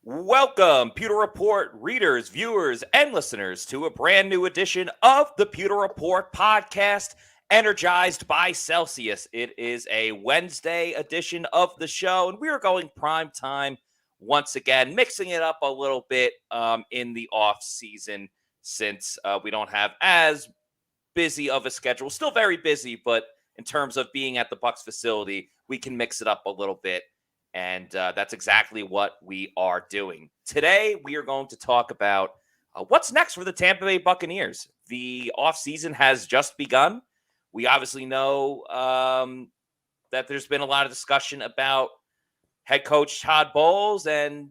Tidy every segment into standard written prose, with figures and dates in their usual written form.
Welcome, Pewter Report readers, viewers, and listeners to a brand new edition of the Pewter Report podcast, Energized by Celsius. It is a Wednesday edition of the show, and we are going prime time once again, mixing it up a little bit in the off season since we don't have as busy of a schedule. Still very busy, but in terms of being at the Bucs facility, we can mix it up a little bit. And that's exactly what we are doing. Today, we are going to talk about what's next for the Tampa Bay Buccaneers. The offseason has just begun. We obviously know that there's been a lot of discussion about head coach Todd Bowles. And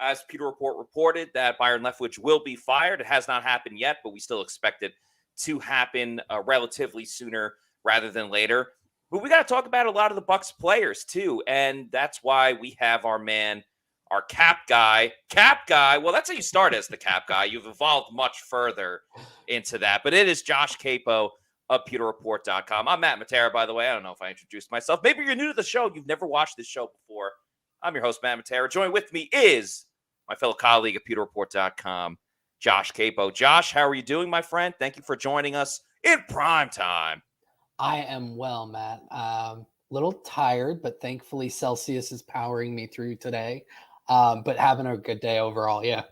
as Pewter Report reported, that Byron Leftwich will be fired. It has not happened yet, but we still expect it to happen relatively sooner rather than later. But we got to talk about a lot of the Bucs players, too. And that's why we have our man, our cap guy. Cap guy, well, that's how you start as the cap guy. You've evolved much further into that. But it is Josh Capo of PewterReport.com. I'm Matt Matera, by the way. I don't know if I introduced myself. Maybe you're new to the show. You've never watched this show before. I'm your host, Matt Matera. Joined with me is my fellow colleague at PewterReport.com, Josh Capo. Josh, how are you doing, my friend? Thank you for joining us in prime time. I am well, Matt. Little tired, but thankfully Celsius is powering me through today. But having a good day overall, yeah.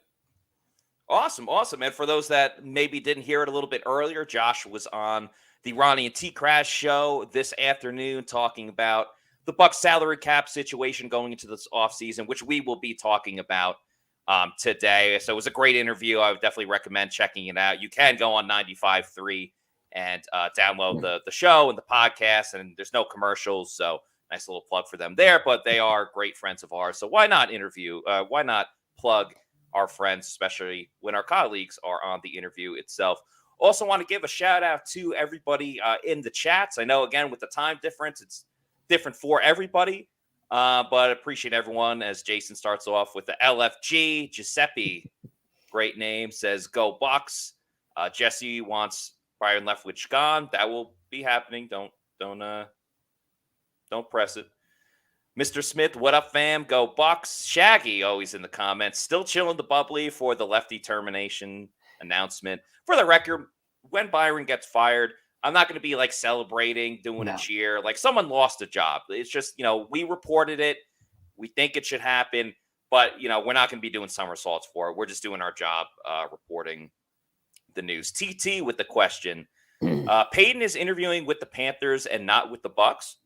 Awesome. And for those that maybe didn't hear it a little bit earlier, Josh was on the Ronnie and T Crash show this afternoon talking about the Bucs salary cap situation going into this offseason, which we will be talking about today. So it was a great interview. I would definitely recommend checking it out. You can go on 95.3 and download the show and the podcast, and there's no commercials, so nice little plug for them there, but they are great friends of ours, so why not plug our friends, especially when our colleagues are on the interview itself. Also want to give a shout out to everybody in the chats. I know, again, with the time difference, it's different for everybody, but appreciate everyone as Jason starts off with the LFG. Giuseppe, great name, says, go Bucs. Jesse wants Byron Leftwich gone. That will be happening. Don't press it. Mr. Smith, what up, fam? Go Bucs. Shaggy, always in the comments. Still chilling the bubbly for the lefty termination announcement. For the record, when Byron gets fired, I'm not going to be like celebrating, doing a cheer. Like someone lost a job. It's just, we reported it. We think it should happen. But, we're not going to be doing somersaults for it. We're just doing our job reporting the news. TT with the question. Peyton is interviewing with the Panthers and not with the Bucs?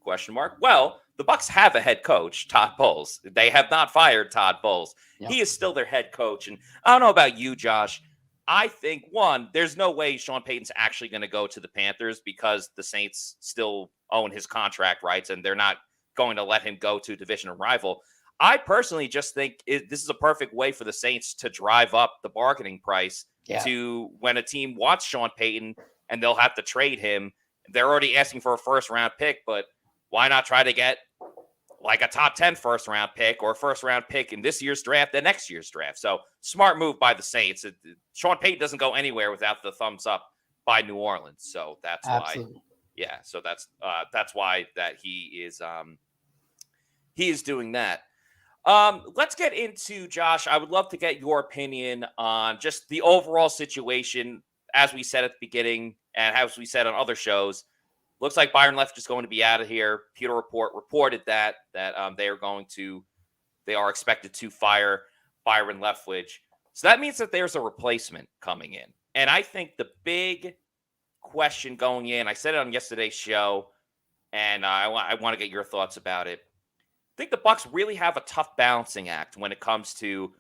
Question mark. Well, the Bucs have a head coach, Todd Bowles. They have not fired Todd Bowles. Yep. He is still their head coach. And I don't know about you, Josh. I think, one, there's no way Sean Payton's actually going to go to the Panthers because the Saints still own his contract rights and they're not going to let him go to a divisional rival. I personally just think this is a perfect way for the Saints to drive up the bargaining price to when a team wants Sean Payton and they'll have to trade him. They're already asking for a first-round pick, but why not try to get like a top 10 first-round pick or a first-round pick in this year's draft and next year's draft? So smart move by the Saints. Sean Payton doesn't go anywhere without the thumbs up by New Orleans. So that's Absolutely. why. Yeah, so that's why that he is doing that. Let's get into, Josh, I would love to get your opinion on just the overall situation. As we said at the beginning and as we said on other shows, looks like Byron Leftwich is going to be out of here. Pewter Report reported that they are expected to fire Byron Leftwich. So that means that there's a replacement coming in. And I think the big question going in, I said it on yesterday's show, and I want to get your thoughts about it. I think the Bucs really have a tough balancing act when it comes to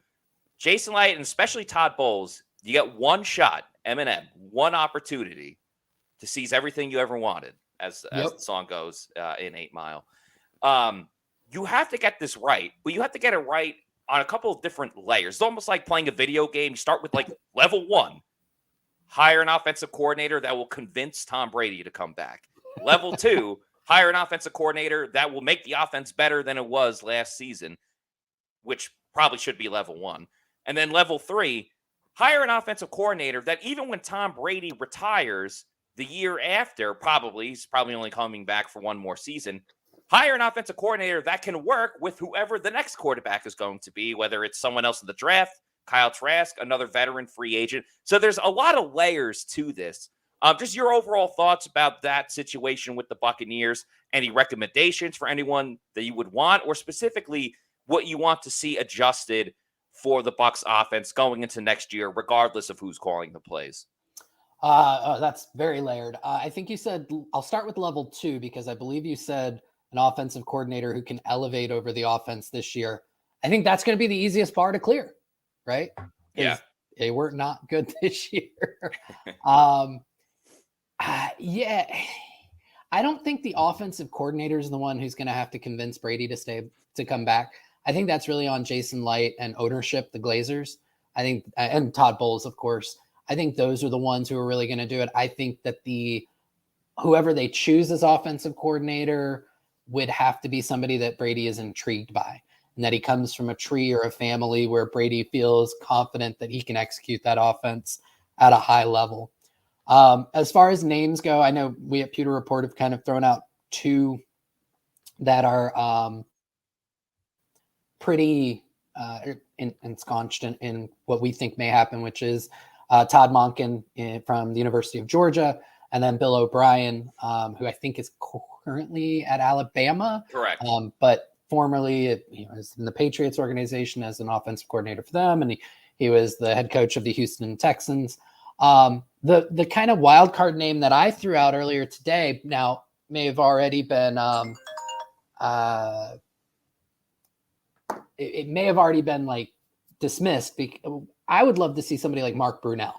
Jason Licht and especially Todd Bowles. You get one shot, Eminem, one opportunity to seize everything you ever wanted, as the song goes in 8 Mile. You have to get this right, but you have to get it right on a couple of different layers. It's almost like playing a video game. You start with like level 1. Hire an offensive coordinator that will convince Tom Brady to come back. Level 2. Hire an offensive coordinator that will make the offense better than it was last season, which probably should be level 1. And then level 3, hire an offensive coordinator that even when Tom Brady retires the year after, he's probably only coming back for one more season, hire an offensive coordinator that can work with whoever the next quarterback is going to be, whether it's someone else in the draft, Kyle Trask, another veteran free agent. So there's a lot of layers to this. Just your overall thoughts about that situation with the Buccaneers. Any recommendations for anyone that you would want, or specifically what you want to see adjusted for the Bucs offense going into next year, regardless of who's calling the plays? That's very layered. I think you said, I'll start with level 2, because I believe you said an offensive coordinator who can elevate over the offense this year. I think that's going to be the easiest bar to clear, right? Yeah. They were not good this year. Yeah. I don't think the offensive coordinator is the one who's going to have to convince Brady to come back. I think that's really on Jason Licht and ownership, the Glazers. I think, and Todd Bowles, of course. I think those are the ones who are really going to do it. I think that whoever they choose as offensive coordinator would have to be somebody that Brady is intrigued by, and that he comes from a tree or a family where Brady feels confident that he can execute that offense at a high level. As far as names go, I know we at Pewter Report have kind of thrown out 2 that are pretty ensconced in what we think may happen, which is Todd Monken from the University of Georgia, and then Bill O'Brien, who I think is currently at Alabama. Correct. But formerly, is in the Patriots organization as an offensive coordinator for them, and he was the head coach of the Houston Texans. The kind of wild card name that I threw out earlier today now may have already been it may have already been like dismissed. I would love to see somebody like Mark Brunell.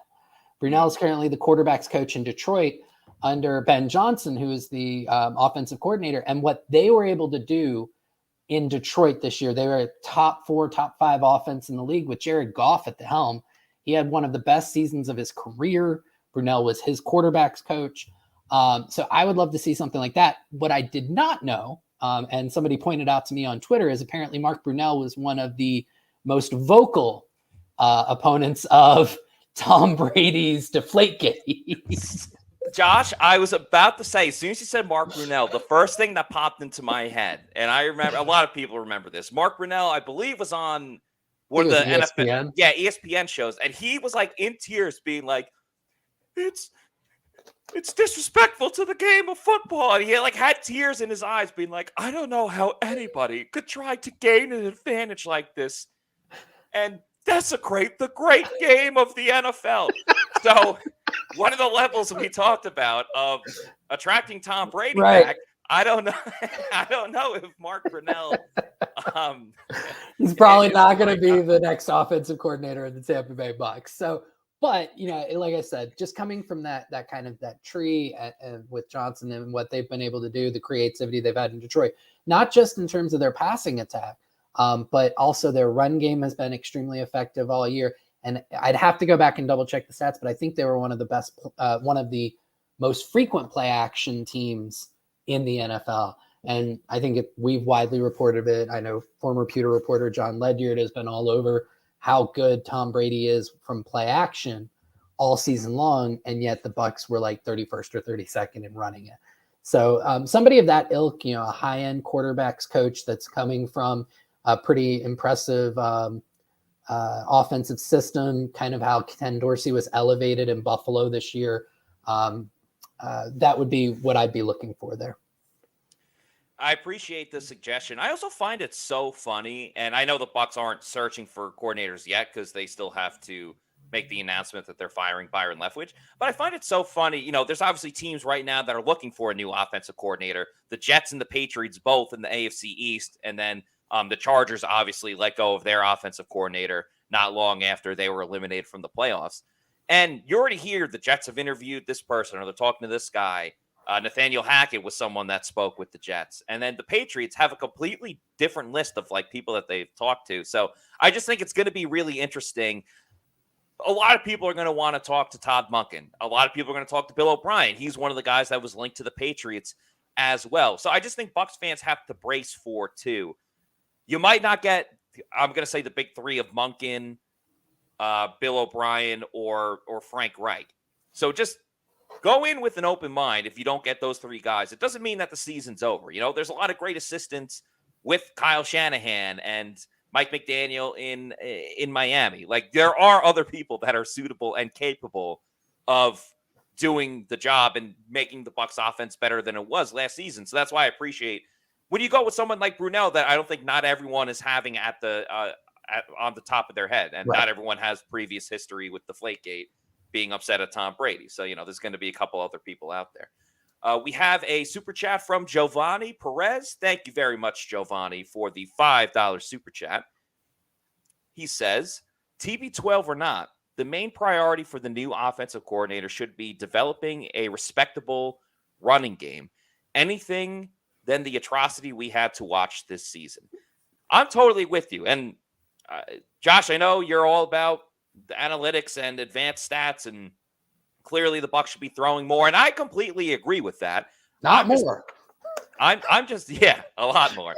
Brunell is currently the quarterback's coach in Detroit under Ben Johnson, who is the offensive coordinator. And what they were able to do in Detroit this year, they were a top 4, top 5 offense in the league with Jared Goff at the helm. He had one of the best seasons of his career. Brunell was his quarterback's coach. So I would love to see something like that. What I did not know, and somebody pointed out to me on Twitter, is apparently Mark Brunell was one of the most vocal opponents of Tom Brady's Deflategate. Josh, I was about to say, as soon as you said Mark Brunell, the first thing that popped into my head, and I remember, a lot of people remember this, Mark Brunell, I believe, was on one of the ESPN. ESPN shows, and he was like in tears being like, it's disrespectful to the game of football. And he like had tears in his eyes being like, I don't know how anybody could try to gain an advantage like this and desecrate the great game of the NFL. So one of the levels we talked about of attracting Tom Brady back, I don't know. I don't know if Mark Brunell. He's probably not going to be the next offensive coordinator of the Tampa Bay Bucs. So, but like I said, just coming from that kind of that tree and with Johnson and what they've been able to do, the creativity they've had in Detroit, not just in terms of their passing attack, but also their run game has been extremely effective all year. And I'd have to go back and double check the stats, but I think they were one of the best, one of the most frequent play action teams in the NFL. And I think we've widely reported it. I know former Pewter reporter John Ledyard has been all over how good Tom Brady is from play action all season long, and yet the Bucs were like 31st or 32nd in running it. So somebody of that ilk, a high-end quarterbacks coach that's coming from a pretty impressive offensive system, kind of how Ken Dorsey was elevated in Buffalo this year. That would be what I'd be looking for there. I appreciate the suggestion. I also find it so funny, and I know the Bucs aren't searching for coordinators yet because they still have to make the announcement that they're firing Byron Leftwich. But I find it so funny. There's obviously teams right now that are looking for a new offensive coordinator. The Jets and the Patriots both in the AFC East, and then the Chargers obviously let go of their offensive coordinator not long after they were eliminated from the playoffs. And you already hear the Jets have interviewed this person, or they're talking to this guy. Nathaniel Hackett was someone that spoke with the Jets. And then the Patriots have a completely different list of people that they've talked to. So I just think it's going to be really interesting. A lot of people are going to want to talk to Todd Monken. A lot of people are going to talk to Bill O'Brien. He's one of the guys that was linked to the Patriots as well. So I just think Bucs fans have to brace for too. You might not get, I'm going to say the big three of Monken, Bill O'Brien, or Frank Reich. So just go in with an open mind. If you don't get those three guys, it doesn't mean that the season's over. There's a lot of great assistants with Kyle Shanahan and Mike McDaniel in Miami. Like, there are other people that are suitable and capable of doing the job and making the Bucs offense better than it was last season. So that's why I appreciate when you go with someone like Brunell that I don't think not everyone is having on the top of their head, and Right. not everyone has previous history with Deflategate being upset at Tom Brady. So, there's going to be a couple other people out there. We have a super chat from Giovanni Perez. Thank you very much, Giovanni, for the $5 super chat. He says, TB12 or not, the main priority for the new offensive coordinator should be developing a respectable running game. Anything than the atrocity we had to watch this season. I'm totally with you. And Josh, I know you're all about the analytics and advanced stats, and clearly the Bucs should be throwing more. And I completely agree with that. Not more. I'm just, a lot more.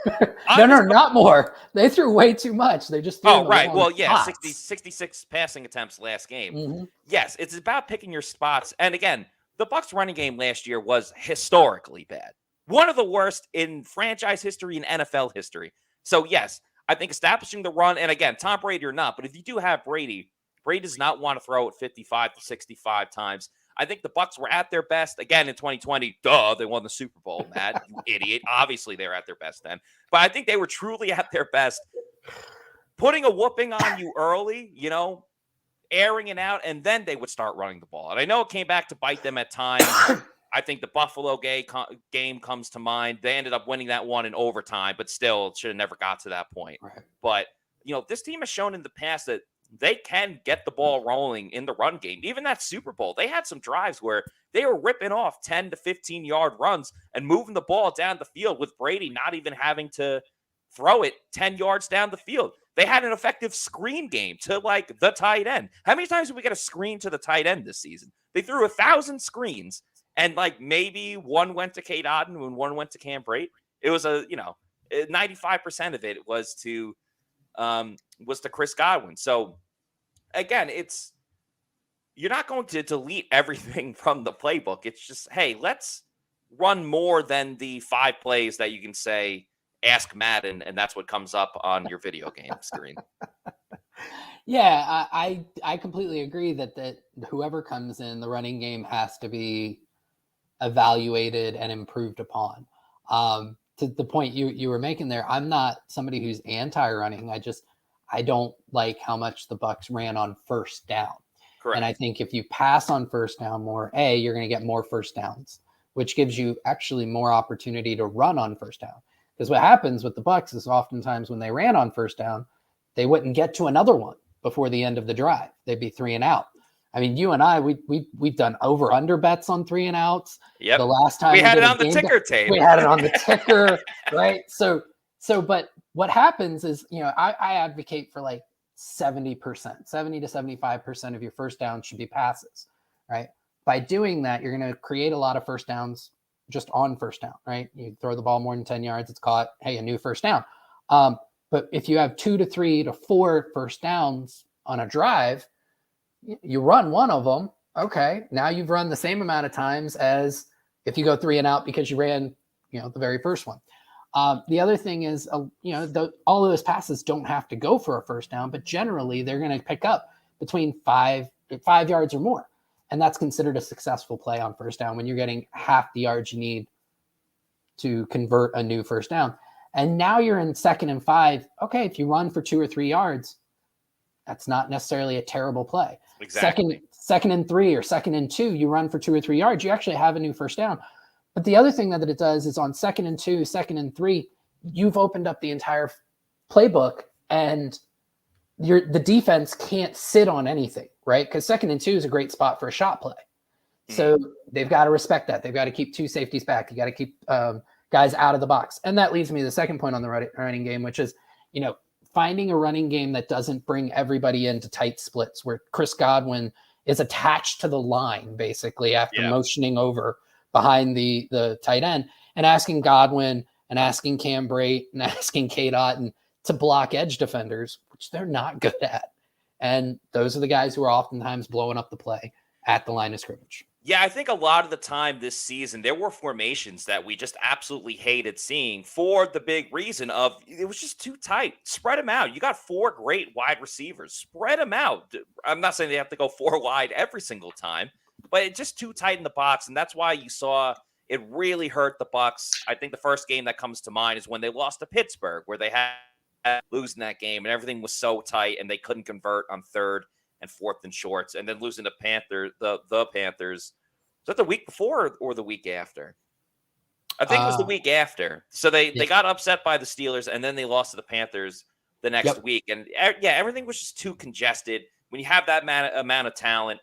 Not more. They threw way too much. They just threw right. Well, spots. 66 passing attempts last game. Mm-hmm. Yes, it's about picking your spots. And again, the Bucs running game last year was historically bad. One of the worst in franchise history and NFL history. So, yes, I think establishing the run, and again, Tom Brady or not, but if you do have Brady does not want to throw it 55 to 65 times. I think the Bucs were at their best again in 2020. They won the Super Bowl, Matt, you idiot. Obviously, they were at their best then. But I think they were truly at their best. Putting a whooping on you early, airing it out, and then they would start running the ball. And I know it came back to bite them at times. I think the Buffalo game comes to mind. They ended up winning that one in overtime, but still should have never got to that point. Right. But, this team has shown in the past that they can get the ball rolling in the run game. Even that Super Bowl, they had some drives where they were ripping off 10 to 15-yard runs and moving the ball down the field with Brady not even having to throw it 10 yards down the field. They had an effective screen game to, the tight end. How many times did we get a screen to the tight end this season? They threw 1,000 screens, and, maybe one went to Kate Otten and one went to Cam Brate. It was 95% of it was to Chris Godwin. So again, you're not going to delete everything from the playbook. It's just, hey, let's run more than the 5 plays that you can say, ask Madden, and that's what comes up on your video game screen. Yeah, I completely agree that whoever comes in, the running game has to be evaluated and improved upon. To the point you were making there, I'm not somebody who's anti-running. I don't like how much the Bucs ran on first down. Correct. And I think if you pass on first down more, you're going to get more first downs, which gives you actually more opportunity to run on first down. Because what happens with the Bucs is oftentimes when they ran on first down, they wouldn't get to another one before the end of the drive. They'd be 3 and out. I mean, you and I, we've done over/under bets on 3 and outs. Yep. The last time we had it on the ticker tape. We had it on the ticker, right? So, but what happens is, I advocate for 70%, 70 to 75% of your first down should be passes, right? By doing that, you're going to create a lot of first downs just on first down, right? You throw the ball more than 10 yards, it's caught. Hey, a new first down. But if you have 2 to 3 to 4 first downs on a drive, you run one of them. Okay, now you've run the same amount of times as if you go 3 and out because you ran, the very first one. The other thing is, all of those passes don't have to go for a first down, but generally they're going to pick up between 5 yards or more. And that's considered a successful play on first down when you're getting half the yards you need to convert a new first down. And now you're in 2nd and 5. Okay, if you run for 2 or 3 yards, that's not necessarily a terrible play. Exactly. Second and 3 or 2nd and 2, you run for 2 or 3 yards, you actually have a new first down. But the other thing that it does is on 2nd and 2, 2nd and 3, you've opened up the entire playbook, and the defense can't sit on anything, right? Because 2nd and 2 is a great spot for a shot play. So they've got to respect that. They've got to keep 2 safeties back. You got to keep guys out of the box. And that leads me to the second point on the running game, which is, finding a running game that doesn't bring everybody into tight splits where Chris Godwin is attached to the line basically after motioning over behind the tight end, and asking Godwin and asking Cam Brate and asking Kate Otten to block edge defenders, which they're not good at. And those are the guys who are oftentimes blowing up the play at the line of scrimmage. Yeah, I think a lot of the time this season, there were formations that we just absolutely hated seeing for the big reason of it was just too tight. Spread them out. You got 4 great wide receivers. Spread them out. I'm not saying they have to go 4 wide every single time, but it's just too tight in the box. And that's why you saw it really hurt the Bucs. I think the first game that comes to mind is when they lost to Pittsburgh, where they had losing that game and everything was so tight and they couldn't convert on 3rd and 4th and shorts, and then losing to the Panthers. Was that the week before or the week after? I think it was the week after. So they got upset by the Steelers, and then they lost to the Panthers the next week. And yeah, everything was just too congested. When you have that amount of talent,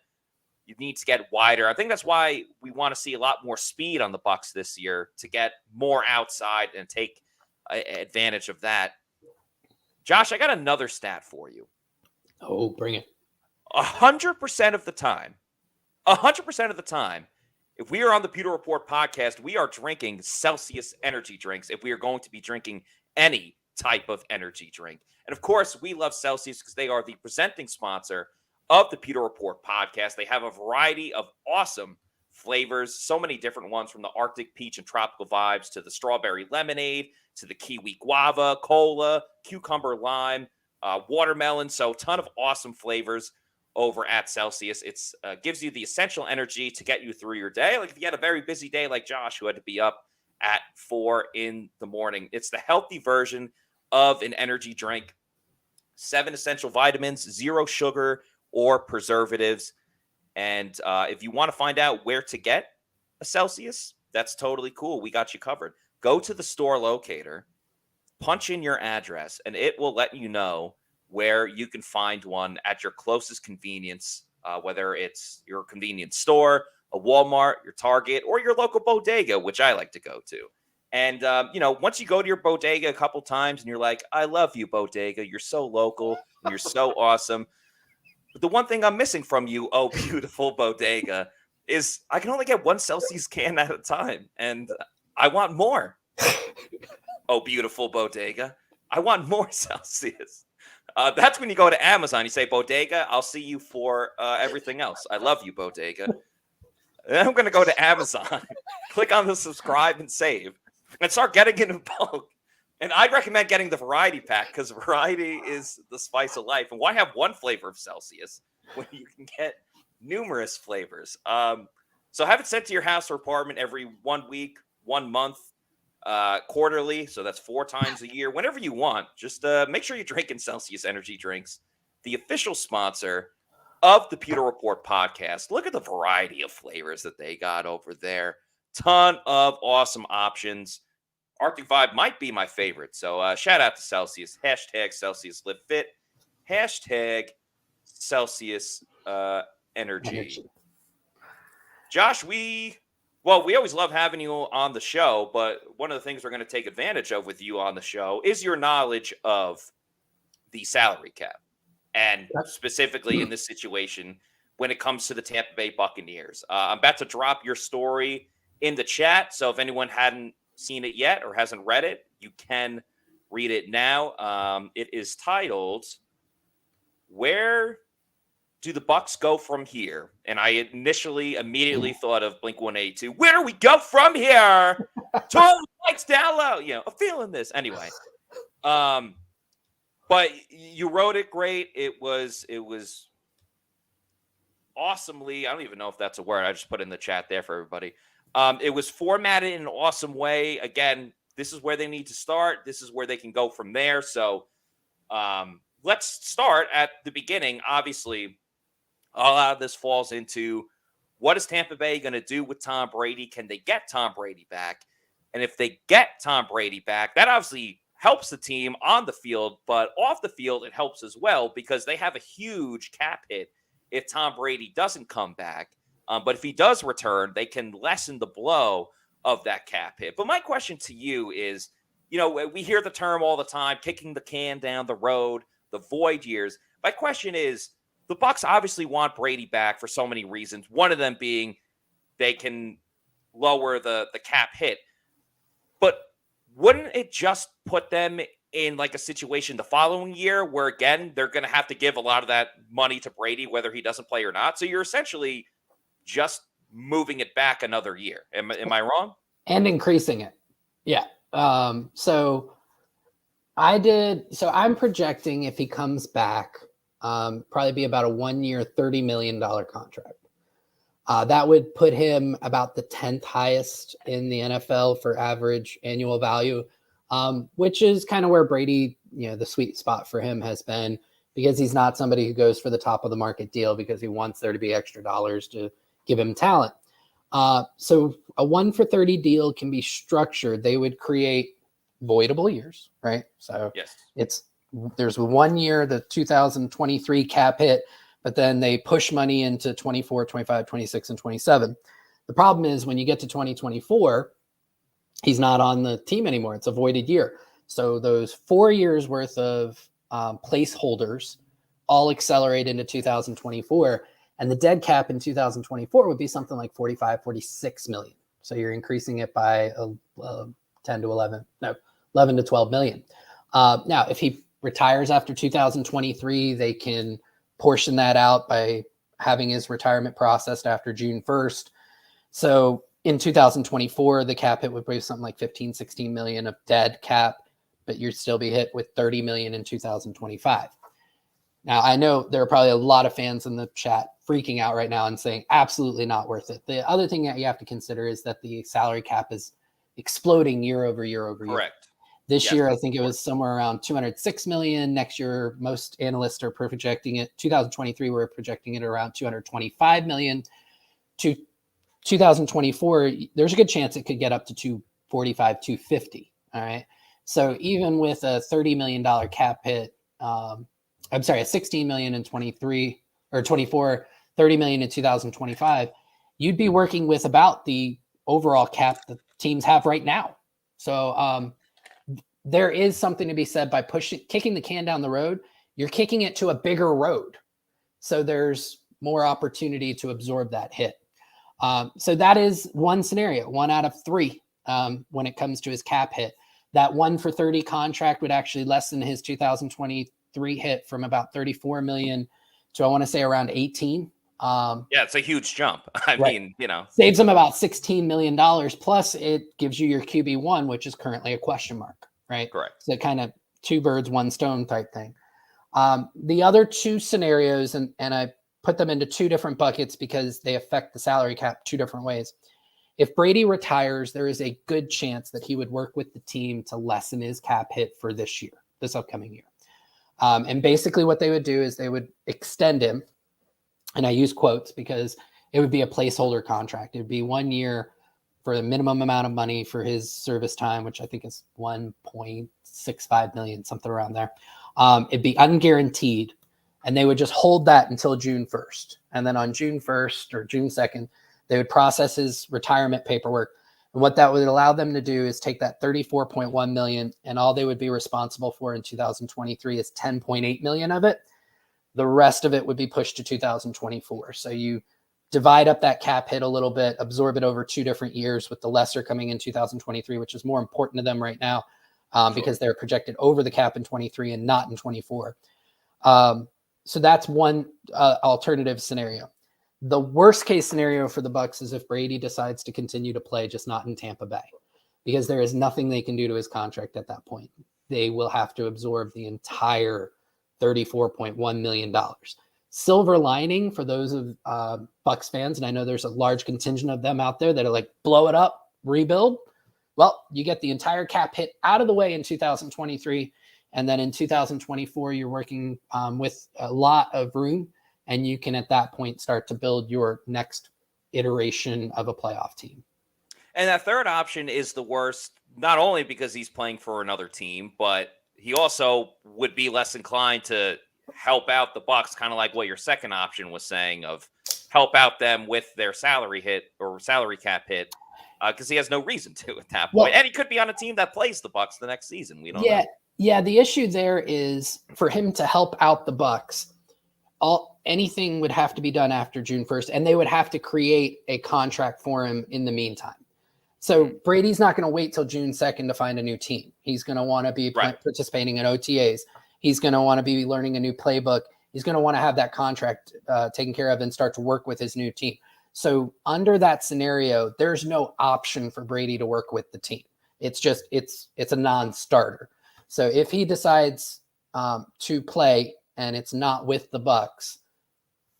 you need to get wider. I think that's why we want to see a lot more speed on the Bucs this year to get more outside and take advantage of that. Josh, I got another stat for you. Oh, bring it. 100% of the time, if we are on the Pewter Report podcast, we are drinking Celsius energy drinks if we are going to be drinking any type of energy drink. And of course, we love Celsius because they are the presenting sponsor of the Pewter Report podcast. They have a variety of awesome flavors, so many different ones, from the Arctic peach and tropical vibes to the strawberry lemonade to the kiwi guava, cola, cucumber lime, watermelon. So a ton of awesome flavors over at Celsius. It's gives you the essential energy to get you through your day. Like if you had a very busy day like Josh, who had to be up at 4 a.m, it's the healthy version of an energy drink. 7 essential vitamins, 0 sugar or preservatives. And if you want to find out where to get a Celsius, that's totally cool. We got you covered. Go to the store locator, punch in your address, and it will let you know where you can find one at your closest convenience, whether it's your convenience store, a Walmart, your Target, or your local bodega, which I like to go to. And, once you go to your bodega a couple times and you're like, I love you, bodega. You're so local and you're so awesome. But the one thing I'm missing from you, oh, beautiful bodega, is I can only get 1 Celsius can at a time. And I want more. Oh, beautiful bodega. I want more Celsius. That's when you go to Amazon. You say, bodega, I'll see you for everything else. I love you, bodega. Then I'm going to go to Amazon, click on the subscribe and save, and start getting it in bulk. And I'd recommend getting the variety pack because variety is the spice of life. And why have one flavor of Celsius when you can get numerous flavors? So have it sent to your house or apartment every 1 week, 1 month, quarterly. So that's 4 times a year, whenever you want. Just make sure you're drinking Celsius energy drinks, the official sponsor of the Pewter Report podcast. Look at the variety of flavors that they got over there. Ton of awesome options. Arctic Vibe might be my favorite. So shout out to Celsius. Hashtag Celsius Live Fit. Hashtag Celsius energy. Josh, we always love having you on the show, but one of the things we're going to take advantage of with you on the show is your knowledge of the salary cap. And specifically in this situation, when it comes to the Tampa Bay Buccaneers. I'm about to drop your story in the chat. So if anyone hadn't seen it yet or hasn't read it, you can read it now. It is titled, Where Do the Bucs Go From Here? And I immediately thought of Blink-182. Where do we go from here? Turn the lights down low. I'm feeling this. Anyway. But you wrote it great. It was awesomely, I don't even know if that's a word. I just put it in the chat there for everybody. It was formatted in an awesome way. Again, this is where they need to start. This is where they can go from there. So let's start at the beginning. Obviously, a lot of this falls into what is Tampa Bay going to do with Tom Brady? Can they get Tom Brady back? And if they get Tom Brady back, that obviously helps the team on the field, but off the field, it helps as well because they have a huge cap hit if Tom Brady doesn't come back. But if he does return, they can lessen the blow of that cap hit. But my question to you is, we hear the term all the time, kicking the can down the road, the void years. My question is, the Bucs obviously want Brady back for so many reasons. One of them being they can lower the cap hit. But wouldn't it just put them in like a situation the following year where, again, they're going to have to give a lot of that money to Brady, whether he doesn't play or not? So you're essentially just moving it back another year. Am I wrong? And increasing it. Yeah. So I'm projecting if he comes back, probably be about a 1 year, $30 million contract. That would put him about the 10th highest in the NFL for average annual value, which is kind of where Brady, the sweet spot for him has been, because he's not somebody who goes for the top of the market deal because he wants there to be extra dollars to give him talent. So a 1 for 30 deal can be structured. They would create voidable years, right? So yes, there's 1 year, the 2023 cap hit, but then they push money into 24, 25, 26, and 27. The problem is when you get to 2024, he's not on the team anymore. It's a voided year. So those 4 years worth of placeholders all accelerate into 2024. And the dead cap in 2024 would be something like 45, 46 million. So you're increasing it by 11 to 12 million. Now, if he retires after 2023, they can portion that out by having his retirement processed after June 1st. So in 2024, the cap hit would be something like 15, 16 million of dead cap, but you'd still be hit with 30 million in 2025. Now, I know there are probably a lot of fans in the chat freaking out right now and saying absolutely not worth it. The other thing that you have to consider is that the salary cap is exploding year over year over year. Correct. This year, I think it was somewhere around 206 million. Next year, most analysts are projecting it. 2023, we're projecting it around 225 million. To 2024, there's a good chance it could get up to 245, 250. All right. So even with a $30 million cap hit, a 16 million in 23 or 24, 30 million in 2025, you'd be working with about the overall cap that teams have right now. So there is something to be said by kicking the can down the road. You're kicking it to a bigger road. So there's more opportunity to absorb that hit. So that is one scenario, 1 out of 3 when it comes to his cap hit. That 1 for 30 contract would actually lessen his 2023 hit from about 34 million to, I want to say, around 18. It's a huge jump. I mean, saves him about $16 million. Plus it gives you your QB1, which is currently a question mark, right? Correct. So kind of 2 birds, 1 stone type thing. The other 2 scenarios, and I put them into 2 different buckets because they affect the salary cap 2 different ways. If Brady retires, there is a good chance that he would work with the team to lessen his cap hit for this upcoming year. And basically what they would do is they would extend him. And I use quotes because it would be a placeholder contract. It would be 1 year for the minimum amount of money for his service time, which I think is 1.65 million, something around there. It'd be unguaranteed. And they would just hold that until June 1st. And then on June 1st or June 2nd, they would process his retirement paperwork. And what that would allow them to do is take that 34.1 million, and all they would be responsible for in 2023 is 10.8 million of it. The rest of it would be pushed to 2024. So you divide up that cap hit a little bit, absorb it over 2 different years, with the lesser coming in 2023, which is more important to them right now because they're projected over the cap in 23 and not in 24. So that's one alternative scenario. The worst case scenario for the Bucs is if Brady decides to continue to play, just not in Tampa Bay, because there is nothing they can do to his contract at that point. They will have to absorb the entire $34.1 million. Silver lining for those of Bucs fans, and I know there's a large contingent of them out there that are like, blow it up, rebuild. Well, you get the entire cap hit out of the way in 2023. And then in 2024, you're working with a lot of room, and you can at that point start to build your next iteration of a playoff team. And that third option is the worst, not only because he's playing for another team, but he also would be less inclined to help out the Bucs, kind of like what your second option was saying, of help out them with their salary hit or salary cap hit, because he has no reason to at that point. And he could be on a team that plays the Bucs the next season. We don't know. Yeah, the issue there is for him to help out the Bucs, anything would have to be done after June 1st, and they would have to create a contract for him in the meantime. So Brady's not going to wait till June 2nd to find a new team. He's going to want to be participating in OTAs. He's going to want to be learning a new playbook. He's going to want to have that contract taken care of and start to work with his new team. So under that scenario, there's no option for Brady to work with the team. It's just it's a non-starter. So if he decides to play and it's not with the Bucs,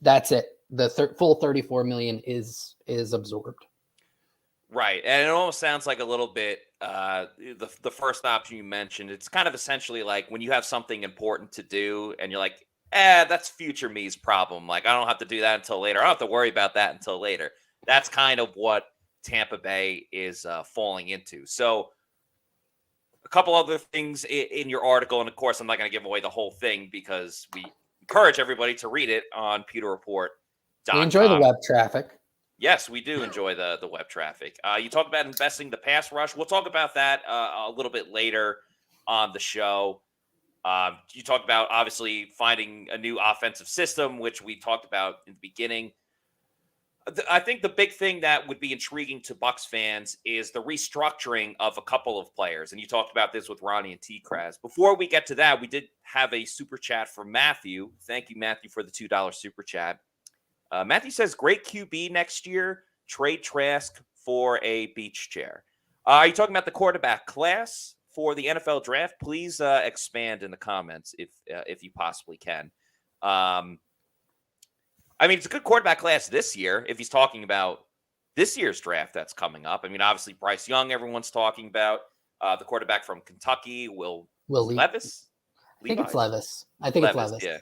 that's it. The full $34 million is absorbed. Right, and it almost sounds like a little bit the first option you mentioned. It's kind of essentially like when you have something important to do, and you're like, that's future me's problem. Like, I don't have to do that until later. I don't have to worry about that until later. That's kind of what Tampa Bay is falling into. So, a couple other things in your article, and of course, I'm not going to give away the whole thing because we encourage everybody to read it on pewterreport.com. We enjoy the web traffic. Yes, we do enjoy the web traffic. You talk about investing the pass rush. We'll talk about that a little bit later on the show. You talked about, obviously, finding a new offensive system, which we talked about in the beginning. I think the big thing that would be intriguing to Bucs fans is the restructuring of a couple of players. And you talked about this with Ronnie and T-Kraz. Before we get to that, we did have a super chat from Matthew. Thank you, Matthew, for the $2 super chat. Matthew says, great QB next year, trade Trask for a beach chair. Are you talking about the quarterback class for the NFL draft? Please expand in the comments if you possibly can. I mean, it's a good quarterback class this year if he's talking about this year's draft that's coming up. I mean, obviously, Bryce Young, everyone's talking about. The quarterback from Kentucky, Will Levis? I think it's Levis. It's Levis. Yeah.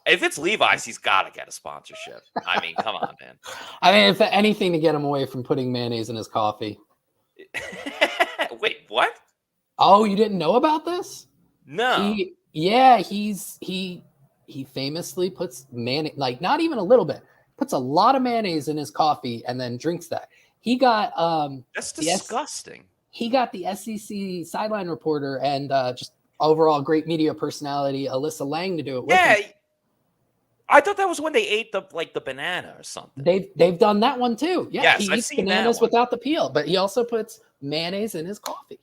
If it's Levi's, he's got to get a sponsorship. I mean, come on, man. I mean, if anything to get him away from putting mayonnaise in his coffee. Wait, what? Oh, you didn't know about this? No. He famously puts mayonnaise, like not even a little bit, puts a lot of mayonnaise in his coffee and then drinks that. He got that's disgusting. He got the SEC sideline reporter and just overall great media personality Alyssa Lang to do it with him. I thought that was when they ate the banana or something. They've done that one too. Yeah, yes, he eats bananas without the peel, but he also puts mayonnaise in his coffee.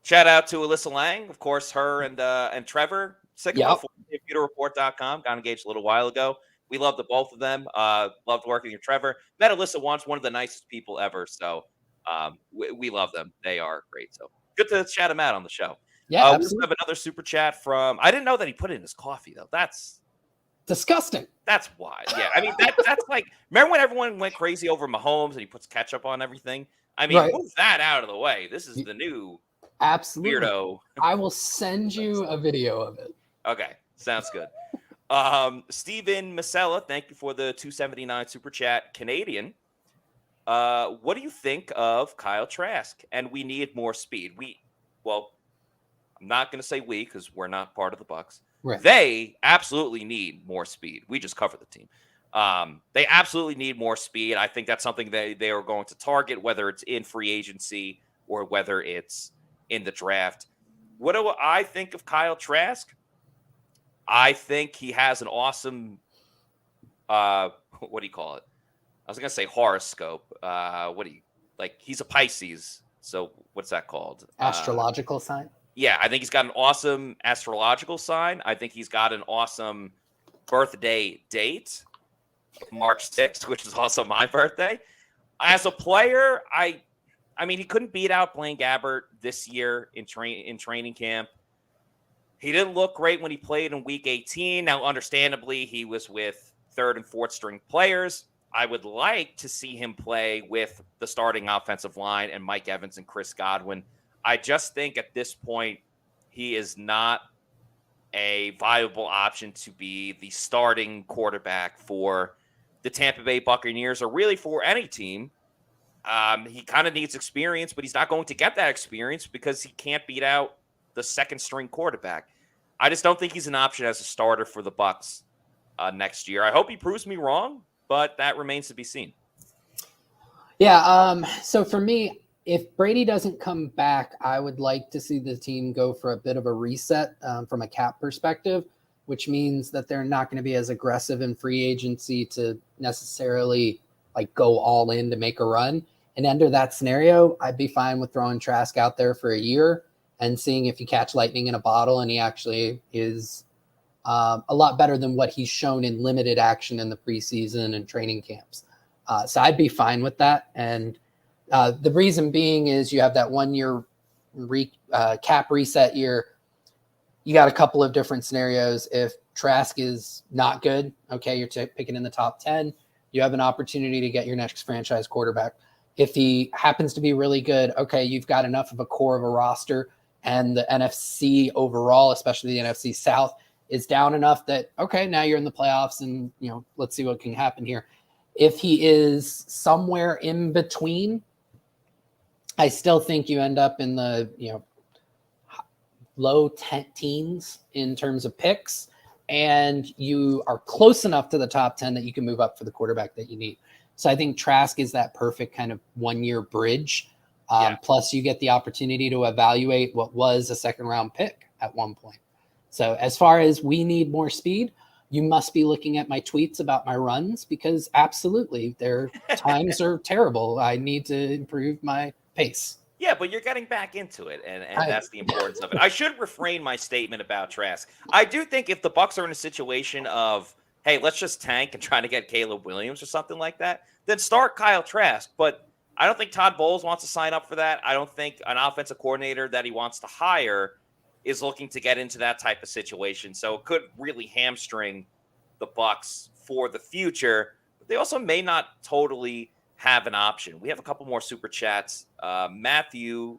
Shout out to Alyssa Lang, of course, her and Trevor Sycamore from pewterreport.com. Got engaged a little while ago. We love the both of them. Loved working with Trevor. Met Alyssa once, one of the nicest people ever. So we love them. They are great. So good to chat them out on the show. Yeah, we also have another super chat from. I didn't know that he put it in his coffee though. That's disgusting. That's why. Yeah, I mean that's like. Remember when everyone went crazy over Mahomes and he puts ketchup on everything? I mean, move that out of the way. This is the new weirdo. I will send you a video of it. Okay, sounds good. Steven Masella, thank you for the $2.79 super chat. Canadian. What do you think of Kyle Trask? And we need more speed. I'm not going to say we because we're not part of the Bucs. Right. They absolutely need more speed. We just covered the team. They absolutely need more speed. I think that's something they are going to target, whether it's in free agency or whether it's in the draft. What do I think of Kyle Trask? I think he has an awesome, what do you call it? I was going to say horoscope. He's a Pisces. So what's that called? Astrological sign? Yeah, I think he's got an awesome astrological sign. I think he's got an awesome birthday date, March 6th, which is also my birthday. As a player, I mean, he couldn't beat out Blaine Gabbert this year in training camp. He didn't look great when he played in Week 18. Now, understandably, he was with third and fourth string players. I would like to see him play with the starting offensive line and Mike Evans and Chris Godwin. I just think at this point, he is not a viable option to be the starting quarterback for the Tampa Bay Buccaneers or really for any team. He kind of needs experience, but he's not going to get that experience because he can't beat out the second string quarterback. I just don't think he's an option as a starter for the Bucs next year. I hope he proves me wrong, but that remains to be seen. Yeah. So for me, if Brady doesn't come back, I would like to see the team go for a bit of a reset from a cap perspective, which means that they're not going to be as aggressive in free agency to necessarily like go all in to make a run. And under that scenario, I'd be fine with throwing Trask out there for a year and seeing if you catch lightning in a bottle and he actually is a lot better than what he's shown in limited action in the preseason and training camps. So I'd be fine with that. And the reason being is you have that 1 year cap reset year. You got a couple of different scenarios. If Trask is not good, okay, you're picking in the top 10. You have an opportunity to get your next franchise quarterback. If he happens to be really good, okay, you've got enough of a core of a roster, and the NFC overall, especially the NFC South, is down enough that, okay, now you're in the playoffs and, let's see what can happen here. If he is somewhere in between, I still think you end up in the, low teens in terms of picks, and you are close enough to the top 10 that you can move up for the quarterback that you need. So I think Trask is that perfect kind of 1 year bridge. Plus you get the opportunity to evaluate what was a second round pick at one point. So as far as we need more speed, you must be looking at my tweets about my runs, because absolutely their times are terrible. I need to improve my pace. Yeah, but you're getting back into it, and that's the importance of it. I should refrain my statement about Trask. I do think if the Bucs are in a situation of, hey, let's just tank and try to get Caleb Williams or something like that, then start Kyle Trask. But I don't think Todd Bowles wants to sign up for that. I don't think an offensive coordinator that he wants to hire is looking to get into that type of situation. So it could really hamstring the Bucs for the future. But they also may not totally have an option. We have a couple more super chats. Matthew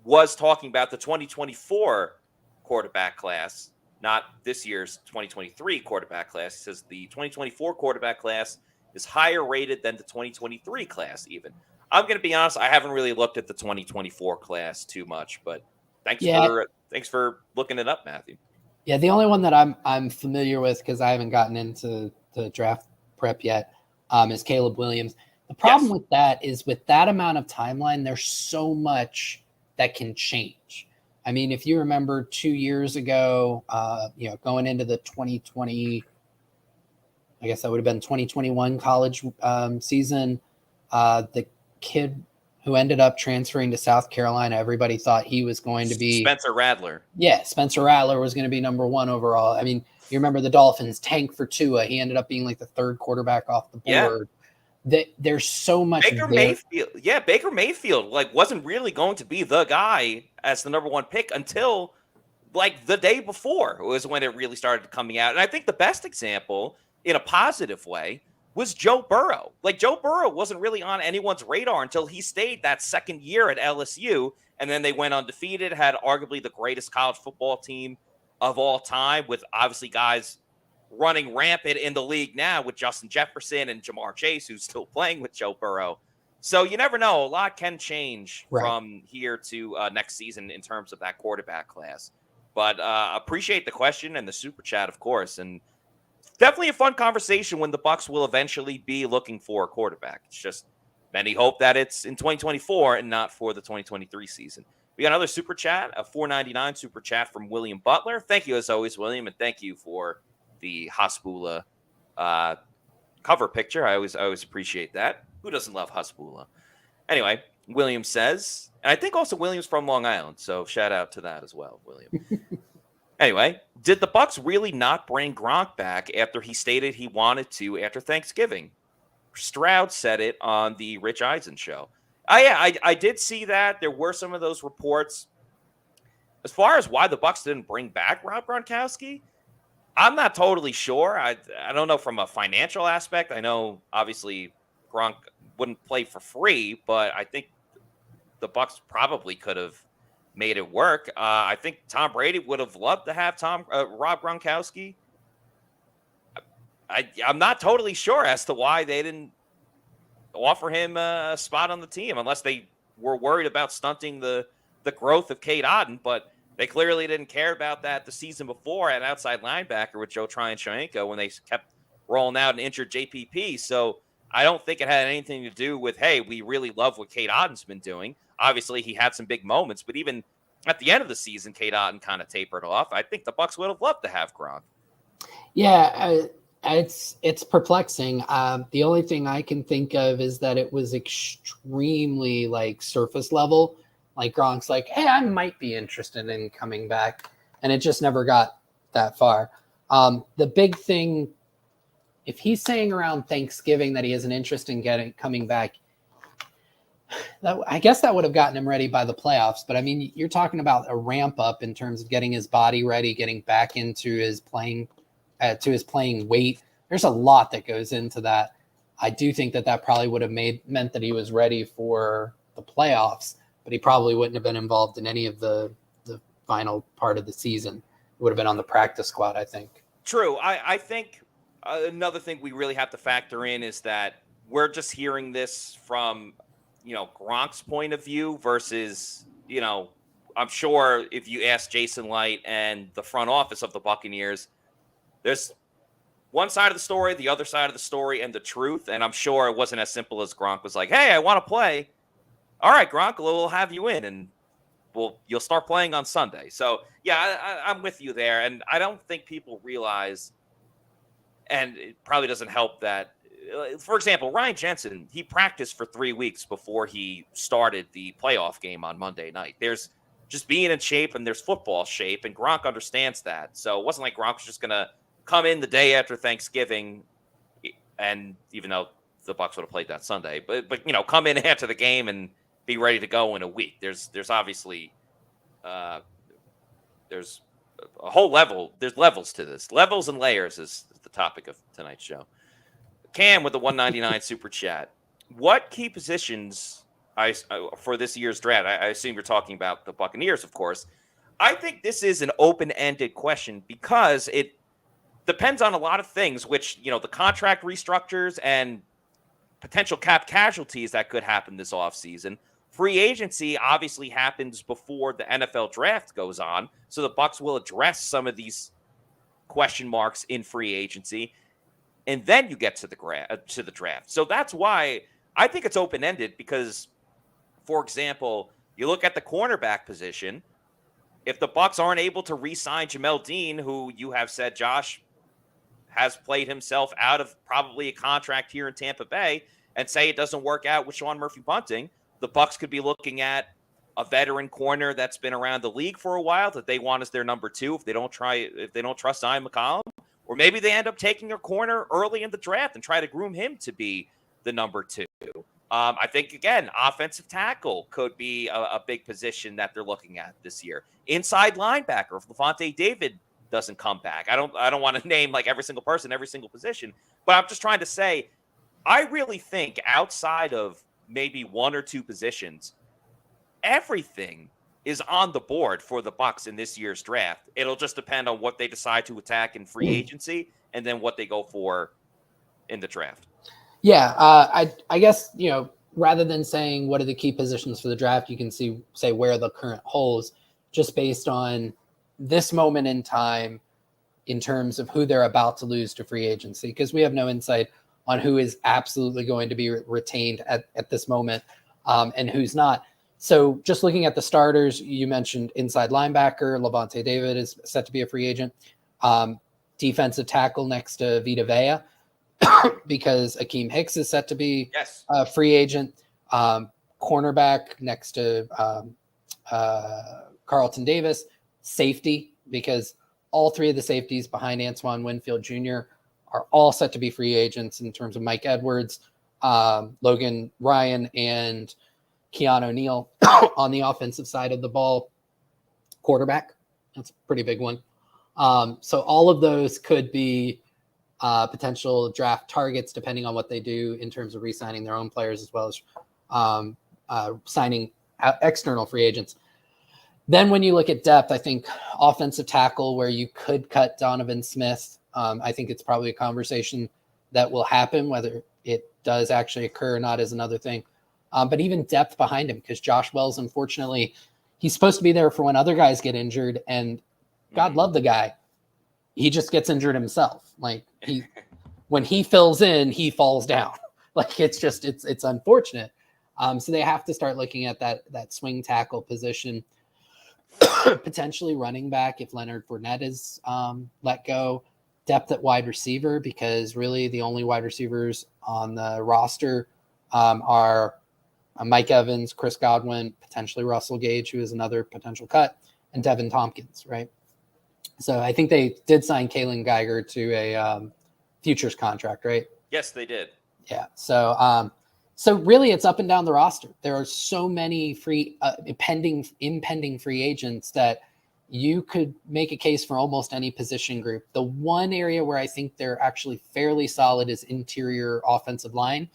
was talking about the 2024 quarterback class, not this year's 2023 quarterback class. He says the 2024 quarterback class is higher rated than the 2023 class even. I'm going to be honest, I haven't really looked at the 2024 class too much, but thanks for looking it up, Matthew. Yeah, the only one that I'm familiar with, because I haven't gotten into the draft prep yet, is Caleb Williams. The problem with that is, with that amount of timeline, there's so much that can change. I mean, if you remember 2 years ago, going into the 2020, I guess that would have been 2021 college season, the kid who ended up transferring to South Carolina, everybody thought he was going to be Spencer Rattler. Yeah, Spencer Rattler was going to be number 1 overall. I mean, you remember the Dolphins tank for Tua. He ended up being like the 3rd quarterback off the board. There's so much. Baker Mayfield wasn't really going to be the guy as the number 1 pick until the day before was when it really started coming out. And I think the best example in a positive way was Joe Burrow. Joe Burrow wasn't really on anyone's radar until he stayed that second year at LSU, and then they went undefeated, had arguably the greatest college football team of all time, with obviously guys running rampant in the league now with Justin Jefferson and Jamar Chase, who's still playing with Joe Burrow. So you never know. A lot can change from here to next season in terms of that quarterback class. But appreciate the question and the super chat, of course. And definitely a fun conversation when the Bucs will eventually be looking for a quarterback. It's just many hope that it's in 2024 and not for the 2023 season. We got another super chat, a $4.99 super chat from William Butler. Thank you as always, William, and thank you for the Hasbulla cover picture. I always appreciate that. Who doesn't love Hasbulla? Anyway, William says, and I think also William's from Long Island, so shout out to that as well, William. Anyway, did the Bucs really not bring Gronk back after he stated he wanted to after Thanksgiving? Stroud said it on the Rich Eisen show. I did see that. There were some of those reports. As far as why the Bucs didn't bring back Rob Gronkowski, I'm not totally sure. I don't know from a financial aspect. I know obviously Gronk wouldn't play for free, but I think the Bucs probably could have made it work. I think Tom Brady would have loved to have Rob Gronkowski. I'm not totally sure as to why they didn't offer him a spot on the team, unless they were worried about stunting the growth of Cade Otton, but they clearly didn't care about that the season before at outside linebacker with Joe Tryon-Shoyinka when they kept rolling out an injured JPP. So I don't think it had anything to do with, hey, we really love what Cade Otton's been doing. Obviously, he had some big moments, but even at the end of the season, Cade Otton kind of tapered off. I think the Bucs would have loved to have Gronk. Yeah, it's perplexing. The only thing I can think of is that it was extremely surface level. Gronk's like, hey, I might be interested in coming back. And it just never got that far. The big thing if he's saying around Thanksgiving that he has an interest in coming back, I guess that would have gotten him ready by the playoffs. But I mean, you're talking about a ramp up in terms of getting his body ready, getting back into his playing weight. There's a lot that goes into that. I do think that probably would have meant that he was ready for the playoffs, but he probably wouldn't have been involved in any of the final part of the season. It would have been on the practice squad, I think. True. I think another thing we really have to factor in is that we're just hearing this from, Gronk's point of view versus, I'm sure if you ask Jason Licht and the front office of the Buccaneers, there's one side of the story, the other side of the story, and the truth. And I'm sure it wasn't as simple as Gronk was like, hey, I want to play. All right, Gronk, we'll have you in, and you'll start playing on Sunday. So, yeah, I'm with you there. And I don't think people realize, and it probably doesn't help that, for example, Ryan Jensen, he practiced for 3 weeks before he started the playoff game on Monday night. There's just being in shape, and there's football shape, and Gronk understands that. So it wasn't like Gronk was just going to come in the day after Thanksgiving, and even though the Bucs would have played that Sunday, but come in after the game and be ready to go in a week. There's obviously there's a whole level. There's levels to this. Levels and layers is the topic of tonight's show. Cam with the 199 super chat. What key positions for this year's draft? I assume you're talking about the Buccaneers, of course. I think this is an open-ended question because it depends on a lot of things, which, the contract restructures and potential cap casualties that could happen this offseason. Free agency obviously happens before the NFL draft goes on, so the Bucs will address some of these question marks in free agency, and then you get to the draft. So that's why I think it's open-ended because, for example, you look at the cornerback position. If the Bucs aren't able to re-sign Jamel Dean, who you have said, Josh, has played himself out of probably a contract here in Tampa Bay, and say it doesn't work out with Sean Murphy-Bunting, the Bucs could be looking at a veteran corner that's been around the league for a while that they want as their number 2 if they don't trust Ian McCollum. Or maybe they end up taking a corner early in the draft and try to groom him to be the number 2. I think, again, offensive tackle could be a big position that they're looking at this year. Inside linebacker, if Levante David doesn't come back. I don't want to name like every single person, every single position, but I'm just trying to say, I really think outside of maybe 1 or 2 positions, everything is on the board for the Bucs in this year's draft. It'll just depend on what they decide to attack in free agency and then what they go for in the draft. Yeah, I guess, rather than saying what are the key positions for the draft, you can say where are the current holes just based on this moment in time in terms of who they're about to lose to free agency, because we have no insight on who is absolutely going to be retained at this moment and who's not. So just looking at the starters, you mentioned inside linebacker, Levante David is set to be a free agent. Defensive tackle next to Vita Vea, because Akeem Hicks is set to be a free agent. Cornerback next to Carlton Davis. Safety, because all 3 of the safeties behind Antoine Winfield Jr. are all set to be free agents in terms of Mike Edwards, Logan Ryan, and Keanu Neal on the offensive side of the ball. Quarterback, that's a pretty big one. So all of those could be potential draft targets depending on what they do in terms of re-signing their own players as well as signing external free agents. Then when you look at depth, I think offensive tackle where you could cut Donovan Smith, I think it's probably a conversation that will happen. Whether it does actually occur or not is another thing. But even depth behind him, because Josh Wells, unfortunately, he's supposed to be there for when other guys get injured, and God love the guy. He just gets injured himself. Like when he fills in, he falls down. Like it's unfortunate. So they have to start looking at that swing tackle position. Potentially running back if Leonard Fournette is let go. Depth at wide receiver, because really the only wide receivers on the roster are Mike Evans, Chris Godwin, potentially Russell Gage, who is another potential cut, and Devin Tompkins, right? So I think they did sign Kalen Geiger to a futures contract, right? Yes, they did. Yeah. So so really it's up and down the roster. There are so many free impending free agents that you could make a case for almost any position group. The one area where I think they're actually fairly solid is interior offensive line.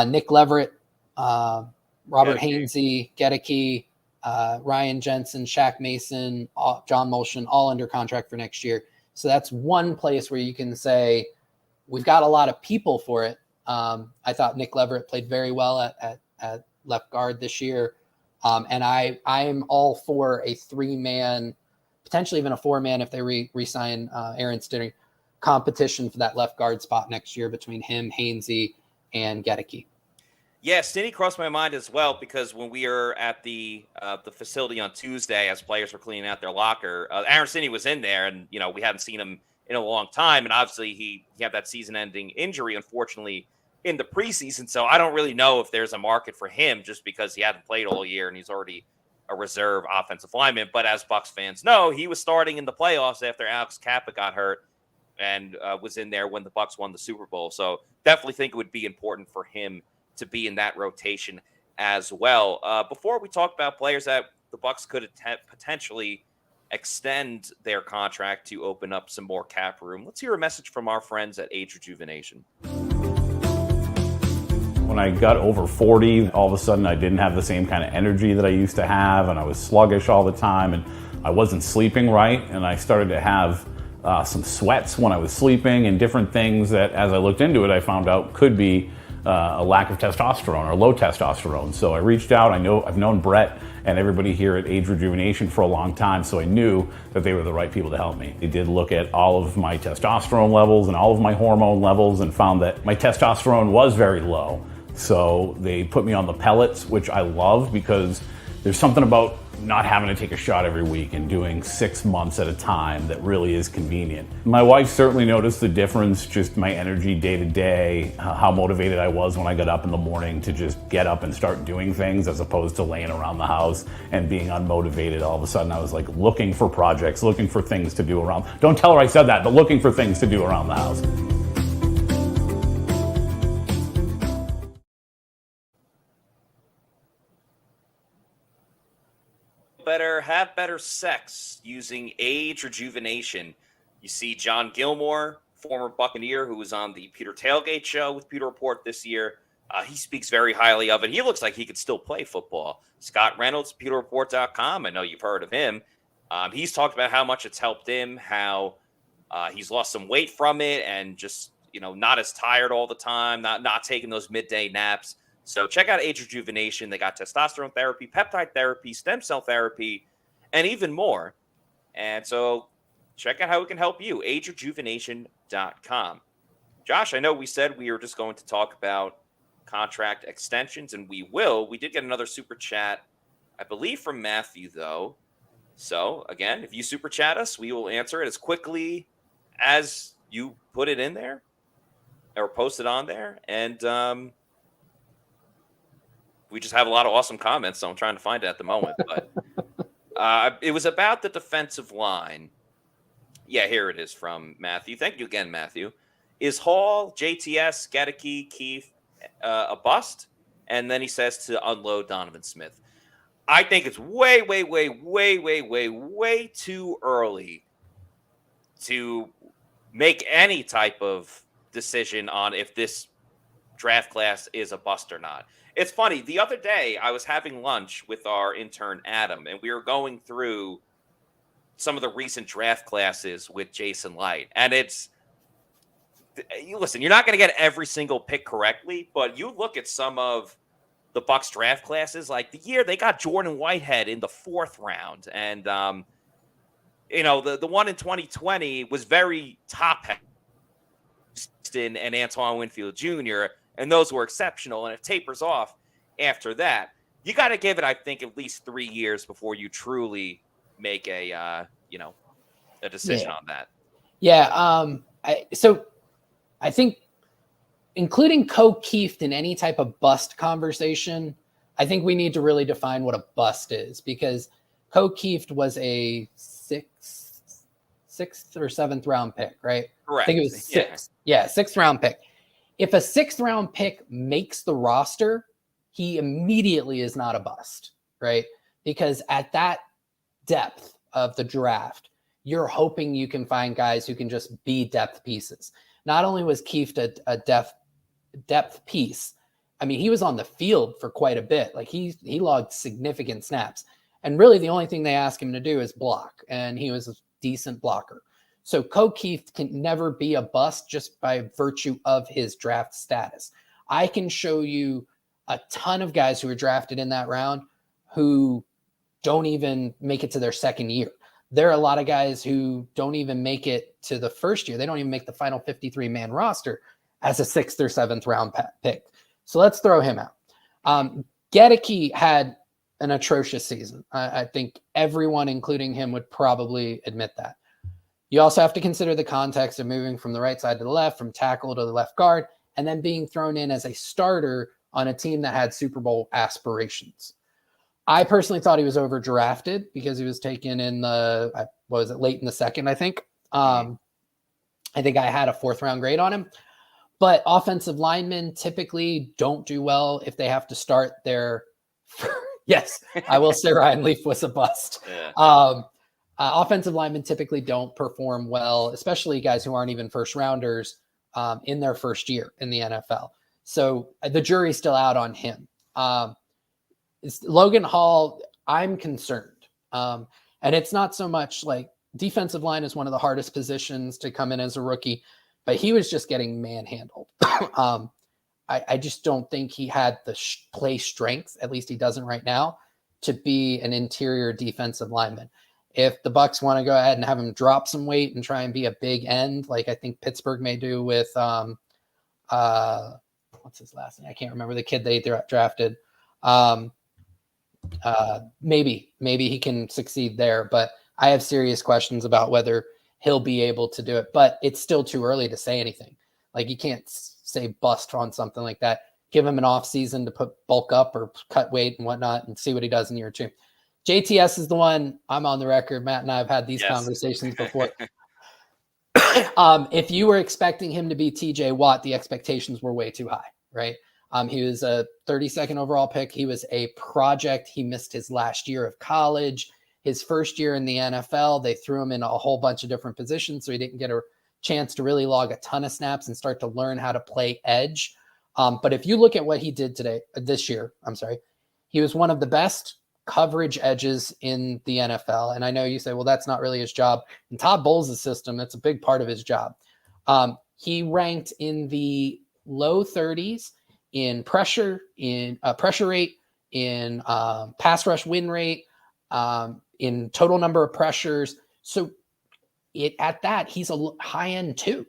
Nick Leverett, Robert Hainsey, Gedeke, Ryan Jensen, Shaq Mason, John Molson, all under contract for next year. So that's one place where you can say we've got a lot of people for it. I thought Nick Leverett played very well at left guard this year. And I am all for a 3-man, potentially even a 4-man if they re-sign Aaron Stinner, competition for that left guard spot next year between him, Hainsey, and Gedeke. Yeah, Stinny crossed my mind as well because when we were at the facility on Tuesday as players were cleaning out their locker, Aaron Stinny was in there, and we hadn't seen him in a long time, and obviously he had that season-ending injury, unfortunately, in the preseason. So I don't really know if there's a market for him just because he hadn't played all year and he's already a reserve offensive lineman. But as Bucs fans know, he was starting in the playoffs after Alex Kappa got hurt and was in there when the Bucs won the Super Bowl. So definitely think it would be important for him to be in that rotation as well. Before we talk about players that the Bucs could potentially extend their contract to open up some more cap room, let's hear a message from our friends at Age Rejuvenation. When I got over 40, all of a sudden I didn't have the same kind of energy that I used to have, and I was sluggish all the time, and I wasn't sleeping right, and I started to have some sweats when I was sleeping and different things that, as I looked into it, I found out could be a lack of testosterone or low testosterone. So I reached out. I've known Brett and everybody here at Age Rejuvenation for a long time, so I knew that they were the right people to help me. They did look at all of my testosterone levels and all of my hormone levels and found that my testosterone was very low. So they put me on the pellets, which I love because there's something about not having to take a shot every week and doing 6 months at a time that really is convenient. My wife certainly noticed the difference, just my energy day to day, how motivated I was when I got up in the morning to just get up and start doing things as opposed to laying around the house and being unmotivated. All of a sudden I was like looking for projects, looking for things to do around. Don't tell her I said that, but looking for things to do around the house. Have better sex using Age Rejuvenation. You see John Gilmore, former Buccaneer who was on the Pewter Tailgate show with Pewter Report this year. He speaks very highly of it. He looks like he could still play football. Scott Reynolds, PewterReport.com. I know you've heard of him. He's talked about how much it's helped him, how he's lost some weight from it and just, not as tired all the time, not taking those midday naps. So check out Age Rejuvenation. They got testosterone therapy, peptide therapy, stem cell therapy, and even more. And so check out how it can help you, agerejuvenation.com. Josh, I know we said we were just going to talk about contract extensions, and we will. We did get another super chat, I believe, from Matthew, though. So, again, if you super chat us, we will answer it as quickly as you put it in there or post it on there. And we just have a lot of awesome comments, so I'm trying to find it at the moment. But it was about the defensive line. Yeah, here it is from Matthew. Thank you again, Matthew. Is Hall, JTS, Gedeke, Keith a bust? And then he says to unload Donovan Smith. I think it's way too early to make any type of decision on if this draft class is a bust or not. It's funny. The other day, I was having lunch with our intern, Adam, and we were going through some of the recent draft classes with Jason Light. And listen, you're not going to get every single pick correctly, but you look at some of the Bucs draft classes, like the year they got Jordan Whitehead in the 4th round. And, the one in 2020 was very top-heavy. And Antoine Winfield Jr., and those were exceptional, and it tapers off after that. You got to give it, I think, at least 3 years before you truly make a decision on that. Yeah. So I think including Keith in any type of bust conversation, I think we need to really define what a bust is, because Keith was a sixth or seventh round pick, right? Correct. I think it was sixth. Yeah, sixth round pick. If a sixth round pick makes the roster, he immediately is not a bust, right? Because at that depth of the draft, you're hoping you can find guys who can just be depth pieces. Not only was Keith a depth piece, I mean, he was on the field for quite a bit. Like he logged significant snaps. And really the only thing they asked him to do is block. And he was a decent blocker. So Keith can never be a bust just by virtue of his draft status. I can show you a ton of guys who were drafted in that round who don't even make it to their second year. There are a lot of guys who don't even make it to the first year. They don't even make the final 53-man roster as a sixth or seventh round pick. So let's throw him out. Gedeke had an atrocious season. I think everyone, including him, would probably admit that. You also have to consider the context of moving from the right side to the left, from tackle to the left guard, and then being thrown in as a starter on a team that had Super Bowl aspirations. I personally thought he was overdrafted because he was taken in late in the second, I think. I think I had a fourth round grade on him. But offensive linemen typically don't do well if they have to start their yes, I will say Ryan Leaf was a bust. Yeah. Offensive linemen typically don't perform well, especially guys who aren't even first rounders in their first year in the NFL. So the jury's still out on him. Logan Hall, I'm concerned. And it's not so much like defensive line is one of the hardest positions to come in as a rookie, but he was just getting manhandled. I just don't think he had the play strength, at least he doesn't right now, to be an interior defensive lineman. If the Bucs want to go ahead and have him drop some weight and try and be a big end, like I think Pittsburgh may do with what's his last name? I can't remember the kid they drafted. Maybe he can succeed there, but I have serious questions about whether he'll be able to do it. But it's still too early to say anything. Like you can't say bust on something like that. Give him an off season to put bulk up or cut weight and whatnot and see what he does in year two. JTS is the one. I'm on the record. Matt and I have had these conversations before. If you were expecting him to be TJ Watt, the expectations were way too high, right? He was a 32nd overall pick. He was a project. He missed his last year of college. His first year in the NFL, they threw him in a whole bunch of different positions, so he didn't get a chance to really log a ton of snaps and start to learn how to play edge. But if you look at what he did this year, he was one of the best coverage edges in the NFL. And I know you say, well, that's not really his job. In Todd Bowles' system, that's a big part of his job. He ranked in the low 30s in pressure, in pressure rate, in pass rush win rate, in total number of pressures. So at that, he's a high end too.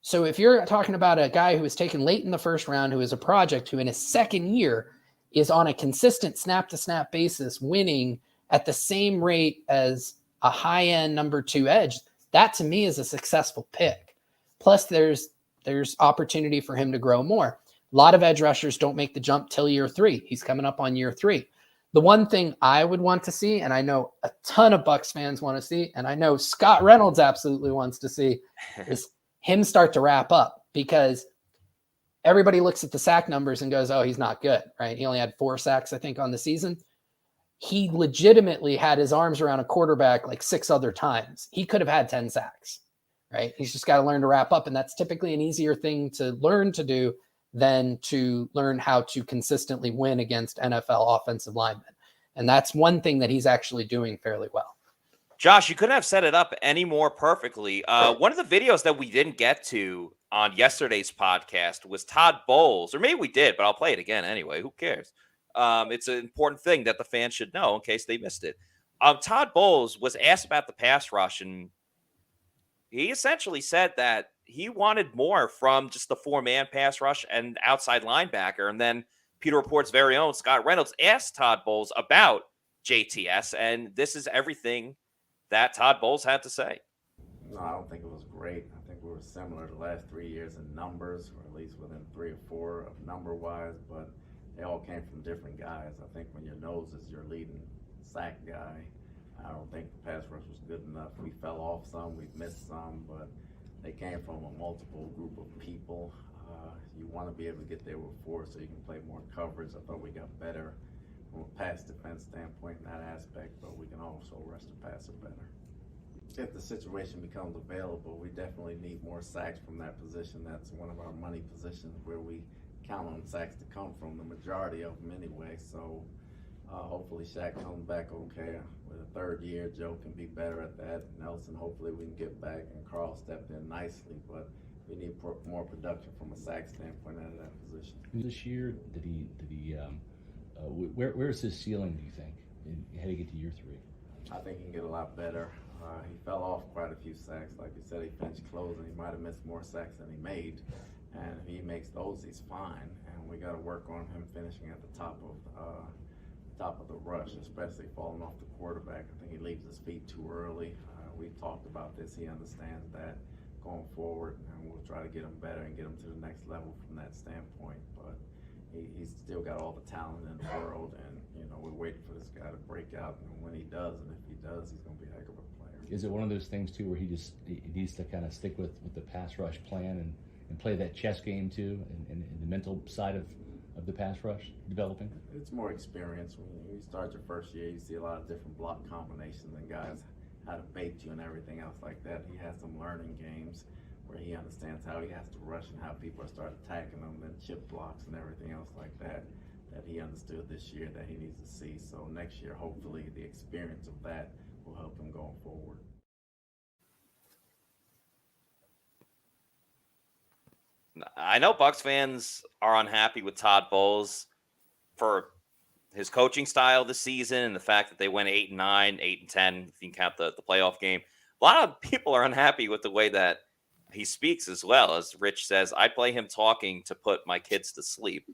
So if you're talking about a guy who was taken late in the first round, who is a project, who in his second year is on a consistent snap-to-snap basis, winning at the same rate as a high-end number 2 edge, that to me is a successful pick. Plus, there's opportunity for him to grow more. A lot of edge rushers don't make the jump till year 3. He's coming up on year 3. The one thing I would want to see, and I know a ton of Bucs fans want to see, and I know Scott Reynolds absolutely wants to see, is him start to wrap up, because everybody looks at the sack numbers and goes, oh, he's not good, right? He only had 4 sacks, I think, on the season. He legitimately had his arms around a quarterback like 6 other times. He could have had 10 sacks, right? He's just got to learn to wrap up. And that's typically an easier thing to learn to do than to learn how to consistently win against NFL offensive linemen. And that's one thing that he's actually doing fairly well. Josh, you couldn't have set it up any more perfectly. One of the videos that we didn't get to on yesterday's podcast was Todd Bowles, or maybe we did, but I'll play it again anyway. Who cares? It's an important thing that the fans should know in case they missed it. Todd Bowles was asked about the pass rush, and he essentially said that he wanted more from just the 4-man pass rush and outside linebacker. And then Pewter Report's very own Scott Reynolds asked Todd Bowles about JTS, and this is everything that Todd Bowles had to say. No, I don't think it was great. I think we were similar the last 3 years in numbers, or at least within 3 or 4 of number-wise, but they all came from different guys. I think when your nose is your leading sack guy, I don't think the pass rush was good enough. We fell off some, we missed some, but they came from a multiple group of people. You want to be able to get there with 4 so you can play more coverage. I thought we got better from a pass defense standpoint in that aspect, but we can also rush the passer better. If the situation becomes available, we definitely need more sacks from that position. That's one of our money positions where we count on sacks to come from, the majority of them anyway. So hopefully Shaq comes back okay. With a 3rd year, Joe can be better at that. Nelson, hopefully we can get back, and Carl stepped in nicely, but we need more production from a sack standpoint out of that position. This year, where is his ceiling, do you think, heading into year 3? I think he can get a lot better. He fell off quite a few sacks. Like you said, he finished close, and he might have missed more sacks than he made. And if he makes those, he's fine. And we got to work on him finishing at the top of the rush, especially falling off the quarterback. I think he leaves his feet too early. We've talked about this. He understands that going forward, and we'll try to get him better and get him to the next level from that standpoint. But he's still got all the talent in the world, and we're waiting for this guy to break out. And when he does, and if he does, he's going to be a heck of a player. Is it one of those things too where he needs to kind of stick with the pass rush plan and play that chess game too, and the mental side of the pass rush developing? It's more experience. When you start your first year, you see a lot of different block combinations and guys how to bait you and everything else like that. He has some learning games where he understands how he has to rush and how people start attacking him, and chip blocks and everything else like that he understood this year that he needs to see. So next year, hopefully, the experience of that will help him going forward. I know Bucs fans are unhappy with Todd Bowles for his coaching style this season and the fact that they went 8-9, 8-10, if you can count the playoff game. A lot of people are unhappy with the way that he speaks as well. As Rich says, I play him talking to put my kids to sleep.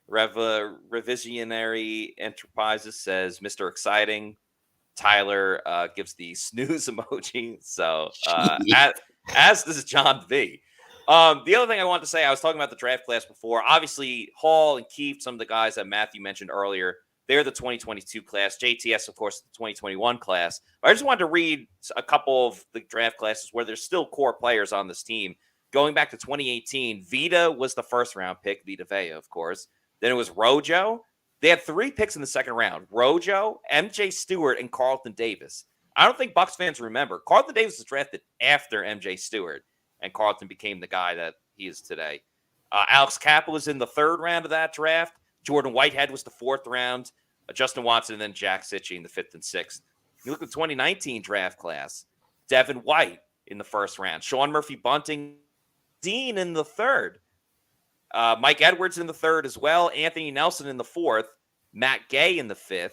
Revisionary Enterprises says, Mr. Exciting. Tyler gives the snooze emoji. So as does John V. The other thing I wanted to say, I was talking about the draft class before. Obviously, Hall and Keefe, some of the guys that Matthew mentioned earlier, they're the 2022 class. JTS, of course, the 2021 class. I just wanted to read a couple of the draft classes where there's still core players on this team. Going back to 2018, Vita was the first-round pick, Vita Vea, of course. Then it was Rojo. They had 3 picks in the second round. Rojo, MJ Stewart, and Carlton Davis. I don't think Bucs fans remember. Carlton Davis was drafted after MJ Stewart, and Carlton became the guy that he is today. Alex Kappa was in the 3rd round of that draft. Jordan Whitehead was the 4th round. Justin Watson, and then Jack Sitchy in the 5th and 6th. You look at the 2019 draft class. Devin White in the 1st round. Sean Murphy-Bunting, Dean in the 3rd. Mike Edwards in the 3rd as well. Anthony Nelson in the 4th. Matt Gay in the 5th.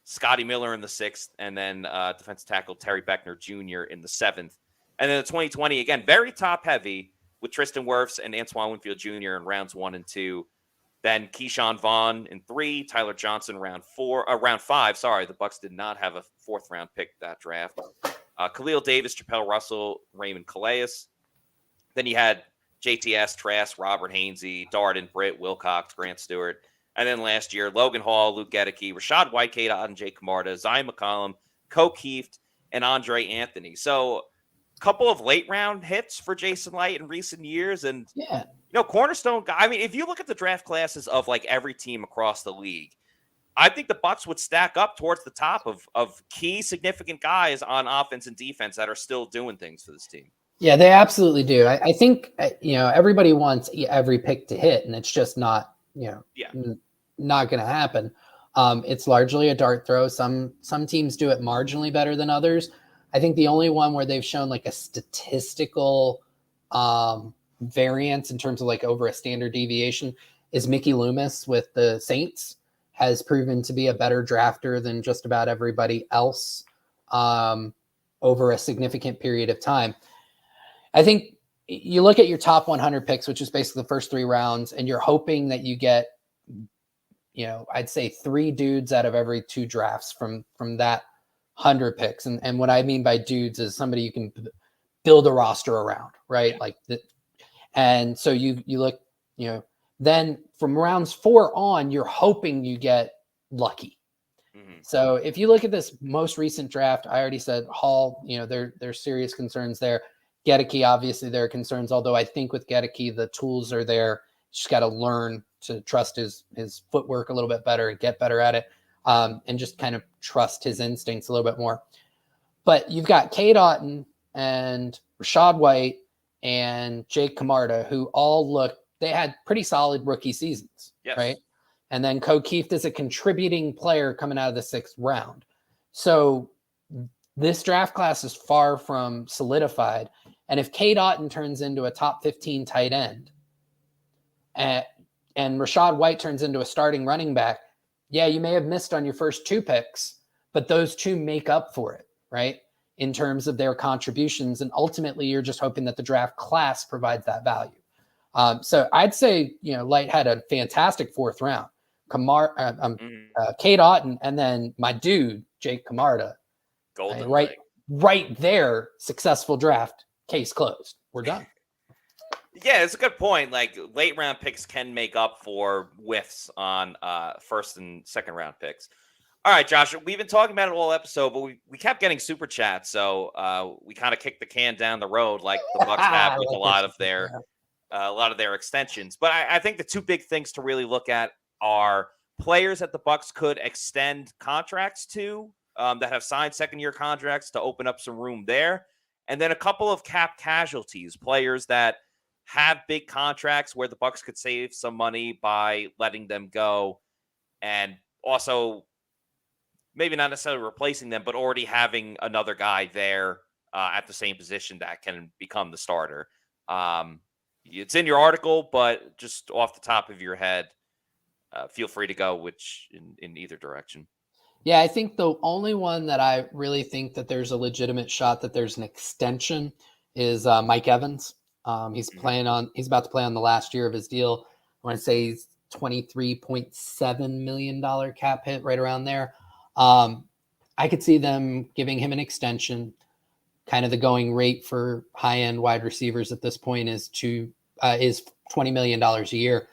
Scotty Miller in the 6th. And then defensive tackle Terry Beckner Jr. in the 7th. And then the 2020, again, very top-heavy with Tristan Wirfs and Antoine Winfield Jr. in rounds 1 and 2. Then Keyshawn Vaughn in 3, Tyler Johnson round 5. Sorry, the Bucs did not have a 4th round pick that draft. Khalil Davis, Chappelle Russell, Raymond Calais. Then you had JTS, Trask, Robert Hainsey, Darden, Britt, Wilcox, Grant Stewart. And then last year, Logan Hall, Luke Gedeke, Rashad Whitehead, Auden J. Camarda, Zion McCollum, Coke Heath, and Andre Anthony. So a couple of late round hits for Jason Licht in recent years. And cornerstone guy. I mean, if you look at the draft classes of like every team across the league, I think the Bucs would stack up towards the top of key significant guys on offense and defense that are still doing things for this team. Yeah, they absolutely do. I think, everybody wants every pick to hit, and it's just not, not going to happen. It's largely a dart throw. Some teams do it marginally better than others. I think the only one where they've shown like a statistical variance in terms of like over a standard deviation is Mickey Loomis with the Saints. Has proven to be a better drafter than just about everybody else over a significant period of time. I think you look at your top 100 picks, which is basically the first 3 rounds, and you're hoping that you get, I'd say 3 dudes out of every 2 drafts from that 100 picks. And what I mean by dudes is somebody you can build a roster around, right? And so you look, then from rounds 4 on, you're hoping you get lucky. So if you look at this most recent draft, I already said Hall, there's serious concerns there. Gedeke, obviously there are concerns, although I think with Gedeke, the tools are there. Just got to learn to trust his footwork a little bit better and get better at it, and just kind of trust his instincts a little bit more. But you've got Cade Otton and Rashad White and Jake Camarda, who all they had pretty solid rookie seasons, right? And then O'Keefe is a contributing player coming out of the 6th round. So this draft class is far from solidified. And if Cade Otton turns into a top 15 tight end and Rashad White turns into a starting running back, yeah, you may have missed on your first 2 picks, but those 2 make up for it, right? In terms of their contributions. And ultimately, you're just hoping that the draft class provides that value. So I'd say, Light had a fantastic 4th round. Cade Otton, and then my dude, Jake Camarda. Right there, successful draft, case closed. We're done. Yeah, it's a good point. Like, late round picks can make up for whiffs on 1st and 2nd round picks. All right, Josh, we've been talking about it all episode, but we kept getting super chats, so we kind of kicked the can down the road like the Bucs have with a lot of their extensions. But I think the 2 big things to really look at are players that the Bucs could extend contracts to, that have signed 2nd-year contracts to open up some room there, and then a couple of cap casualties, players that have big contracts where the Bucs could save some money by letting them go, and also maybe not necessarily replacing them, but already having another guy there at the same position that can become the starter. It's in your article, but just off the top of your head, feel free to go in either direction. Yeah, I think the only one that I really think that there's a legitimate shot that there's an extension is Mike Evans. He's about to play on the last year of his deal. I want to say he's $23.7 million cap hit, right around there. I could see them giving him an extension. Kind of the going rate for high-end wide receivers at this point is $20 million a year.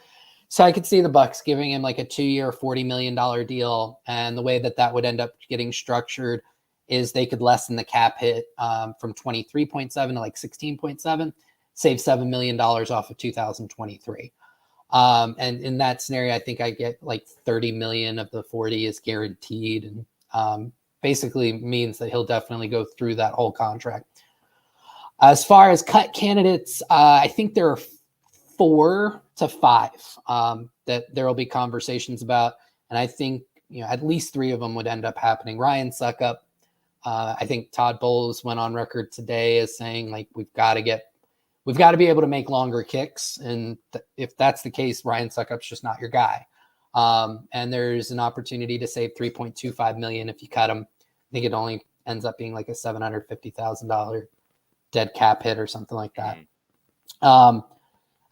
So I could see the Bucs giving him like a 2-year, $40 million deal. And the way that would end up getting structured is they could lessen the cap hit from 23.7 to like 16.7, save $7 million off of 2023. And in that scenario, I think I get like 30 million of the 40 is guaranteed, and basically means that he'll definitely go through that whole contract. As far as cut candidates, I think there are 4 to 5 that there will be conversations about. And I think, at least 3 of them would end up happening. Ryan Suckup, I think Todd Bowles went on record today as saying, like, we've got to be able to make longer kicks. And if that's the case, Ryan Suckup's just not your guy. And there's an opportunity to save $3.25 million if you cut him. I think it only ends up being like a $750,000 dead cap hit or something like that.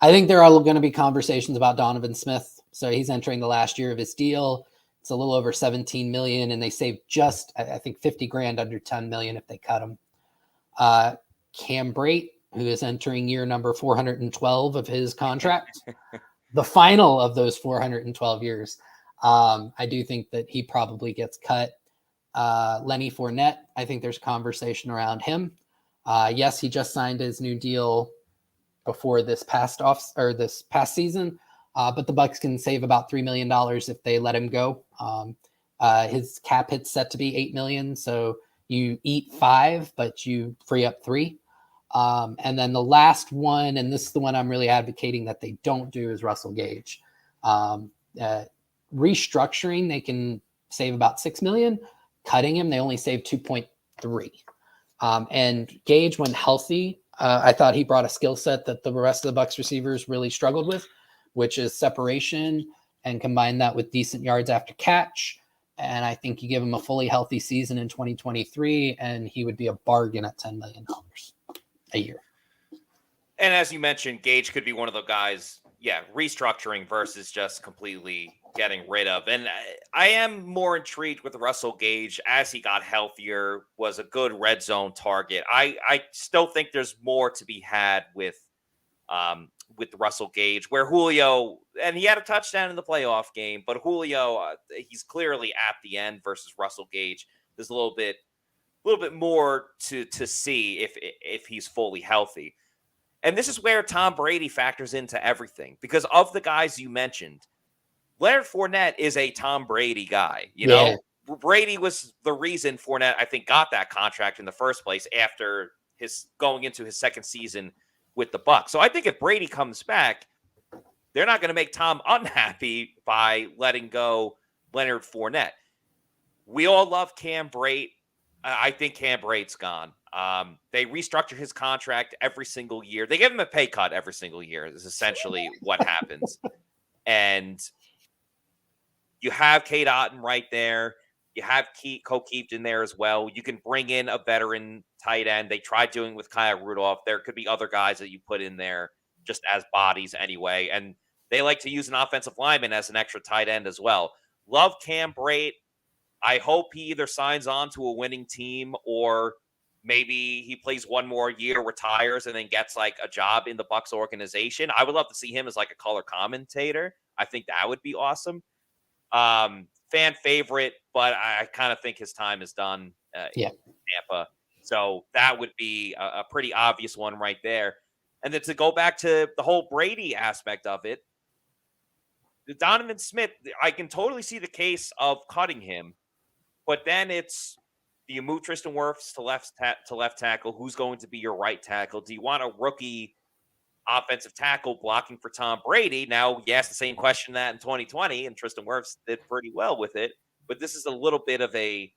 I think there are going to be conversations about Donovan Smith. So he's entering the last year of his deal. It's a little over 17 million, and they save just, I think, 50 grand under 10 million if they cut him. Cam Brate, who is entering year number 412 of his contract, the final of those 412 years. I do think that he probably gets cut. Lenny Fournette, I think there's conversation around him. Yes, he just signed his new deal before this past season, but the Bucs can save about $3 million if they let him go. His cap hit's set to be $8 million, so you eat 5, but you free up 3. And then the last one, and this is the one I'm really advocating that they don't do, is Russell Gage. Restructuring, they can save about $6 million. Cutting him, they only save 2.3. And Gage, when healthy, I thought he brought a skill set that the rest of the Bucs receivers really struggled with, which is separation, and combine that with decent yards after catch. And I think you give him a fully healthy season in 2023, and he would be a bargain at $10 million a year. And as you mentioned, Gage could be one of the guys, restructuring versus just completely getting rid of. And I am more intrigued with Russell Gage as he got healthier, was a good red zone target. I still think there's more to be had with with Russell Gage, where Julio, and he had a touchdown in the playoff game, but Julio, he's clearly at the end versus Russell Gage. There's a little bit more to see if he's fully healthy. And this is where Tom Brady factors into everything, because of the guys you mentioned, Leonard Fournette is a Tom Brady guy. You know, Brady was the reason Fournette, I think, got that contract in the first place after his going into his second season with the Bucs. So I think if Brady comes back, they're not going to make Tom unhappy by letting go Leonard Fournette. We all love Cam Brate. I think Cam Brate's gone. They restructure his contract every single year. They give him a pay cut every single year is essentially what happens. And you have Kate Otten right there. You have Keeft in there as well. You can bring in a veteran tight end. They tried doing with Kyle Rudolph. There could be other guys that you put in there just as bodies anyway. And they like to use an offensive lineman as an extra tight end as well. Love Cam Brate. I hope he either signs on to a winning team or maybe he plays one more year, retires, and then gets like a job in the Bucs organization. I would love to see him as like a color commentator. I think that would be awesome. Fan favorite, but I kind of think his time is done in Tampa. So that would be a pretty obvious one right there. And then to go back to the whole Brady aspect of it, Donovan Smith, I can totally see the case of cutting him, but then it's, do you move Tristan Wirfs to left tackle? Who's going to be your right tackle? Do you want a rookie offensive tackle blocking for Tom Brady? Now, you asked the same question that in 2020, and Tristan Wirfs did pretty well with it. But this is a little bit of a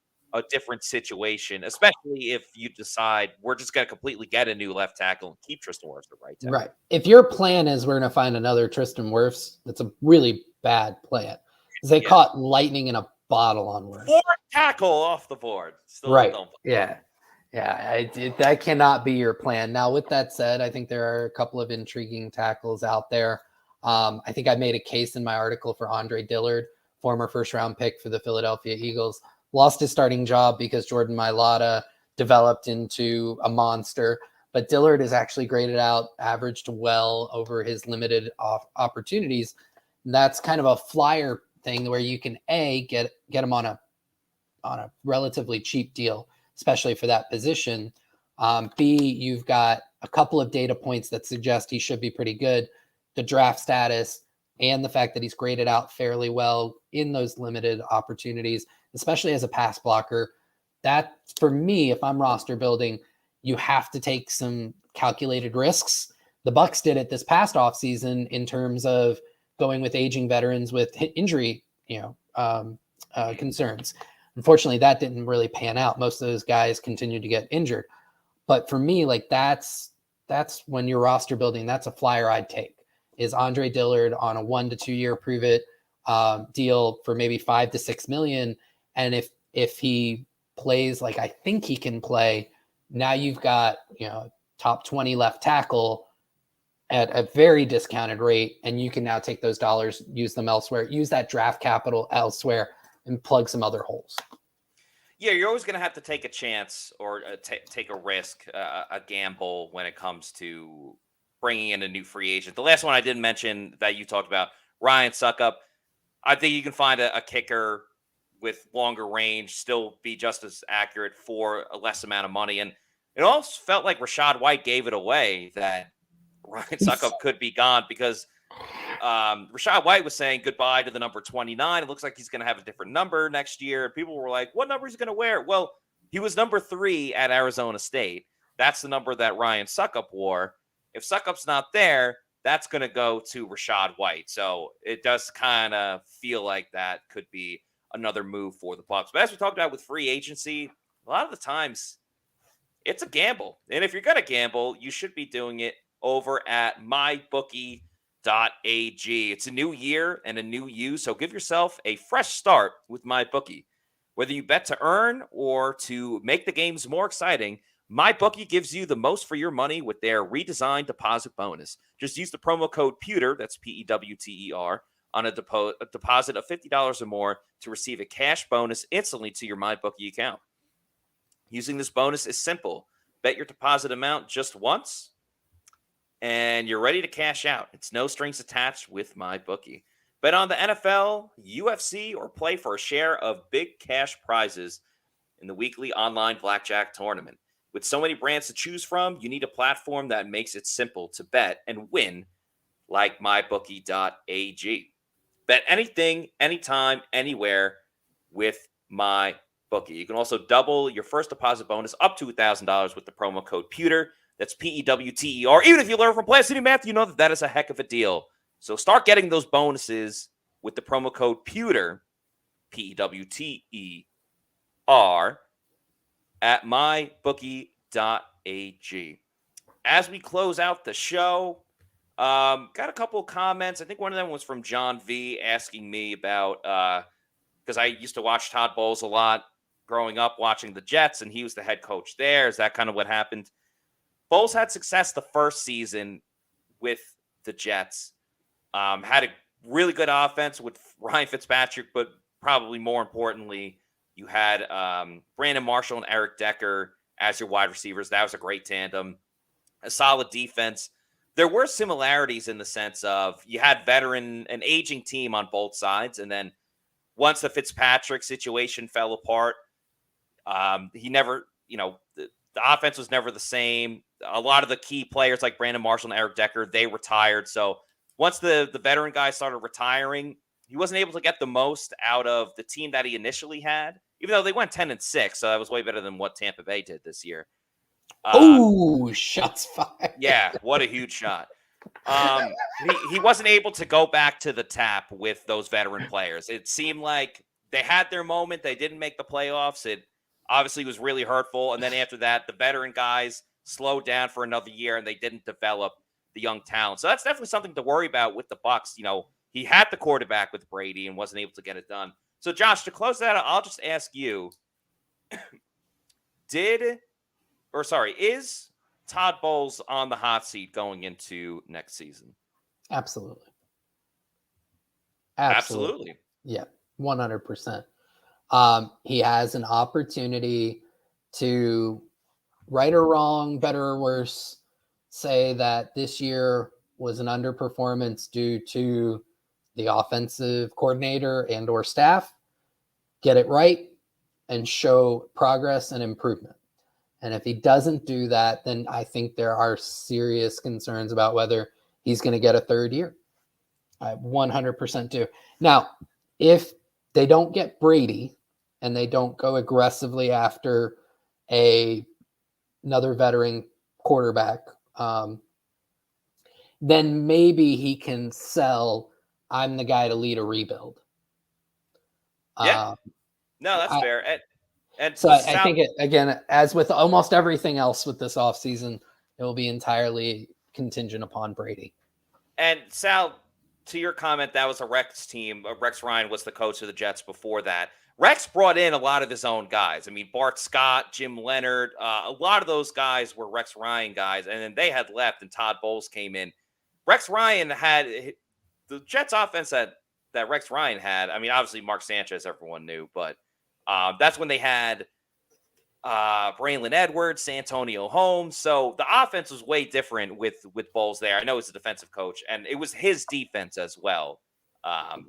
different situation, especially if you decide we're just going to completely get a new left tackle and keep Tristan Wirfs the right tackle. Right. If your plan is we're going to find another Tristan Wirfs, that's a really bad plan. They caught lightning in a bottle on Wirfs. 4 tackle off the board. Still right. Don't yeah. That cannot be your plan. Now, with that said, I think there are a couple of intriguing tackles out there. I think I made a case in my article for Andre Dillard, former first-round pick for the Philadelphia Eagles. Lost his starting job because Jordan Mailata developed into a monster. But Dillard is actually graded out, averaged well over his limited opportunities. And that's kind of a flyer thing where you can get him on a relatively cheap deal, especially for that position. B, you've got a couple of data points that suggest he should be pretty good. The draft status and the fact that he's graded out fairly well in those limited opportunities, especially as a pass blocker. That, for me, if I'm roster building, you have to take some calculated risks. The Bucs did it this past offseason in terms of going with aging veterans with injury, concerns. Unfortunately, that didn't really pan out. Most of those guys continued to get injured. But for me, like that's when you're roster building, that's a flyer I'd take, is Andre Dillard on a 1 to 2 year prove it deal for maybe $5 to $6 million. And if he plays like I think he can play, now you've got, top 20 left tackle at a very discounted rate. And you can now take those dollars, use them elsewhere, use that draft capital elsewhere, and plug some other holes. Yeah, you're always going to have to take a chance or take a risk, a gamble when it comes to bringing in a new free agent. The last one I didn't mention that you talked about, Ryan Suckup. I think you can find a kicker with longer range, still be just as accurate for a less amount of money. And it also felt like Rachaad White gave it away that Ryan Suckup could be gone because Rachaad White was saying goodbye to the number 29. It looks like he's going to have a different number next year. People were like, what number is he going to wear? Well, he was number 3 at Arizona State. That's the number that Ryan Suckup wore. If Suckup's not there, that's going to go to Rachaad White. So it does kind of feel like that could be another move for the Bucs. But as we talked about with free agency, a lot of the times it's a gamble. And if you're going to gamble, you should be doing it over at MyBookie.ag. It's a new year and a new you, so give yourself a fresh start with MyBookie. Whether you bet to earn or to make the games more exciting, MyBookie gives you the most for your money with their redesigned deposit bonus. Just use the promo code PEWTER, that's PEWTER, on a deposit of $50 or more to receive a cash bonus instantly to your MyBookie account. Using this bonus is simple. Bet your deposit amount just once, and you're ready to cash out. It's no strings attached with MyBookie. Bet on the NFL, UFC, or play for a share of big cash prizes in the weekly online blackjack tournament. With so many brands to choose from, you need a platform that makes it simple to bet and win, like mybookie.ag. Bet anything, anytime, anywhere with MyBookie. You can also double your first deposit bonus up to $1,000 with the promo code Pewter. That's PEWTER. Even if you learn from Plan City Math, you know that is a heck of a deal. So start getting those bonuses with the promo code Pewter, PEWTER, at mybookie.ag. As we close out the show, got a couple of comments. I think one of them was from John V asking me about, because I used to watch Todd Bowles a lot growing up watching the Jets, and he was the head coach there. Is that kind of what happened? Bowles had success the first season with the Jets. Had a really good offense with Ryan Fitzpatrick, but probably more importantly, you had Brandon Marshall and Eric Decker as your wide receivers. That was a great tandem. A solid defense. There were similarities in the sense of you had an aging team on both sides, and then once the Fitzpatrick situation fell apart, he never, the offense was never the same. A lot of the key players like Brandon Marshall and Eric Decker, they retired. So once the veteran guys started retiring, he wasn't able to get the most out of the team that he initially had, even though they went 10-6. So that was way better than what Tampa Bay did this year. Shots fired. Yeah, what a huge shot. He wasn't able to go back to the tap with those veteran players. It seemed like they had their moment. They didn't make the playoffs. It obviously was really hurtful. And then after that, the veteran guys slowed down for another year, and they didn't develop the young talent. So that's definitely something to worry about with the Bucs. He had the quarterback with Brady and wasn't able to get it done. So, Josh, to close that out, I'll just ask you, is Todd Bowles on the hot seat going into next season? Absolutely. Yeah, 100%. He has an opportunity to, right or wrong, better or worse, say that this year was an underperformance due to the offensive coordinator and or staff, get it right, and show progress and improvement. And if he doesn't do that, then I think there are serious concerns about whether he's going to get a third year. I 100% do. Now, if they don't get Brady and they don't go aggressively after another veteran quarterback, then maybe he can sell, I'm the guy to lead a rebuild. Yeah. No, that's fair. And so I think, again, as with almost everything else with this offseason, it will be entirely contingent upon Brady. And Sal, to your comment, that was a Rex team. Rex Ryan was the coach of the Jets before that. Rex brought in a lot of his own guys. I mean, Bart Scott, Jim Leonard, a lot of those guys were Rex Ryan guys, and then they had left, and Todd Bowles came in. Rex Ryan had the Jets offense that Rex Ryan had. I mean, obviously Mark Sanchez, everyone knew, but that's when they had Braylon Edwards, Santonio Holmes. So the offense was way different with Bowles there. I know he's a defensive coach, and it was his defense as well.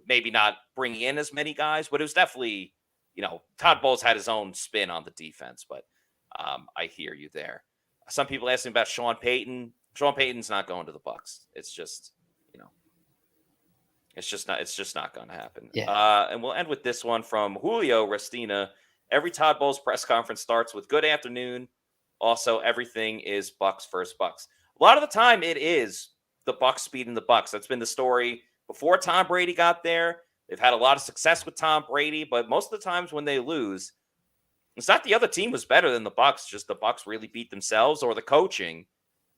Maybe not bringing in as many guys, but it was definitely, Todd Bowles had his own spin on the defense. But I hear you there. Some people asking about Sean Payton. Sean Payton's not going to the Bucs. It's just, it's just not going to happen. Yeah. And we'll end with this one from Julio Restina. Every Todd Bowles press conference starts with "Good afternoon." Also, everything is Bucs first Bucs. A lot of the time, it is the Bucs beating the Bucs. That's been the story before Tom Brady got there. They've had a lot of success with Tom Brady, but most of the times when they lose, it's not the other team was better than the Bucs. Just the Bucs really beat themselves, or the coaching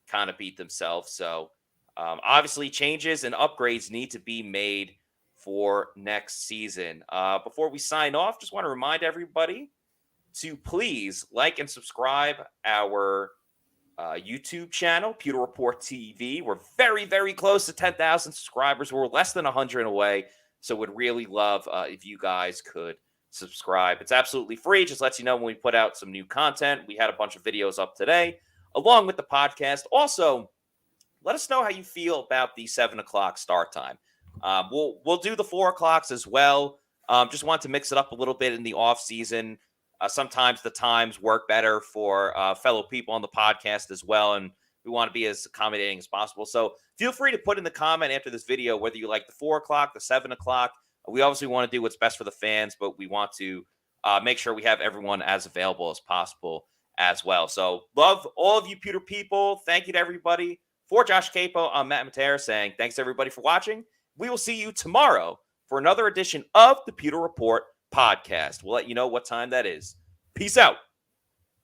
kind of beat themselves. So obviously, changes and upgrades need to be made for next season. Before we sign off, just want to remind everybody to please like and subscribe our YouTube channel, Pewter Report TV. We're very, very close to 10,000 subscribers. We're less than 100 away, so would really love if you guys could subscribe. It's absolutely free. Just lets you know when we put out some new content. We had a bunch of videos up today, along with the podcast. Also, let us know how you feel about the 7 o'clock start time. We'll do the 4 o'clocks as well. Just want to mix it up a little bit in the off season. Sometimes the times work better for fellow people on the podcast as well, and we want to be as accommodating as possible. So feel free to put in the comment after this video whether you like the 4 o'clock, the 7 o'clock. We obviously want to do what's best for the fans, but we want to make sure we have everyone as available as possible as well. So love all of you Pewter people. Thank you to everybody. For Josh Capo, I'm Matt Matera saying thanks everybody for watching. We will see you tomorrow for another edition of the Pewter Report podcast. We'll let you know what time that is. Peace out.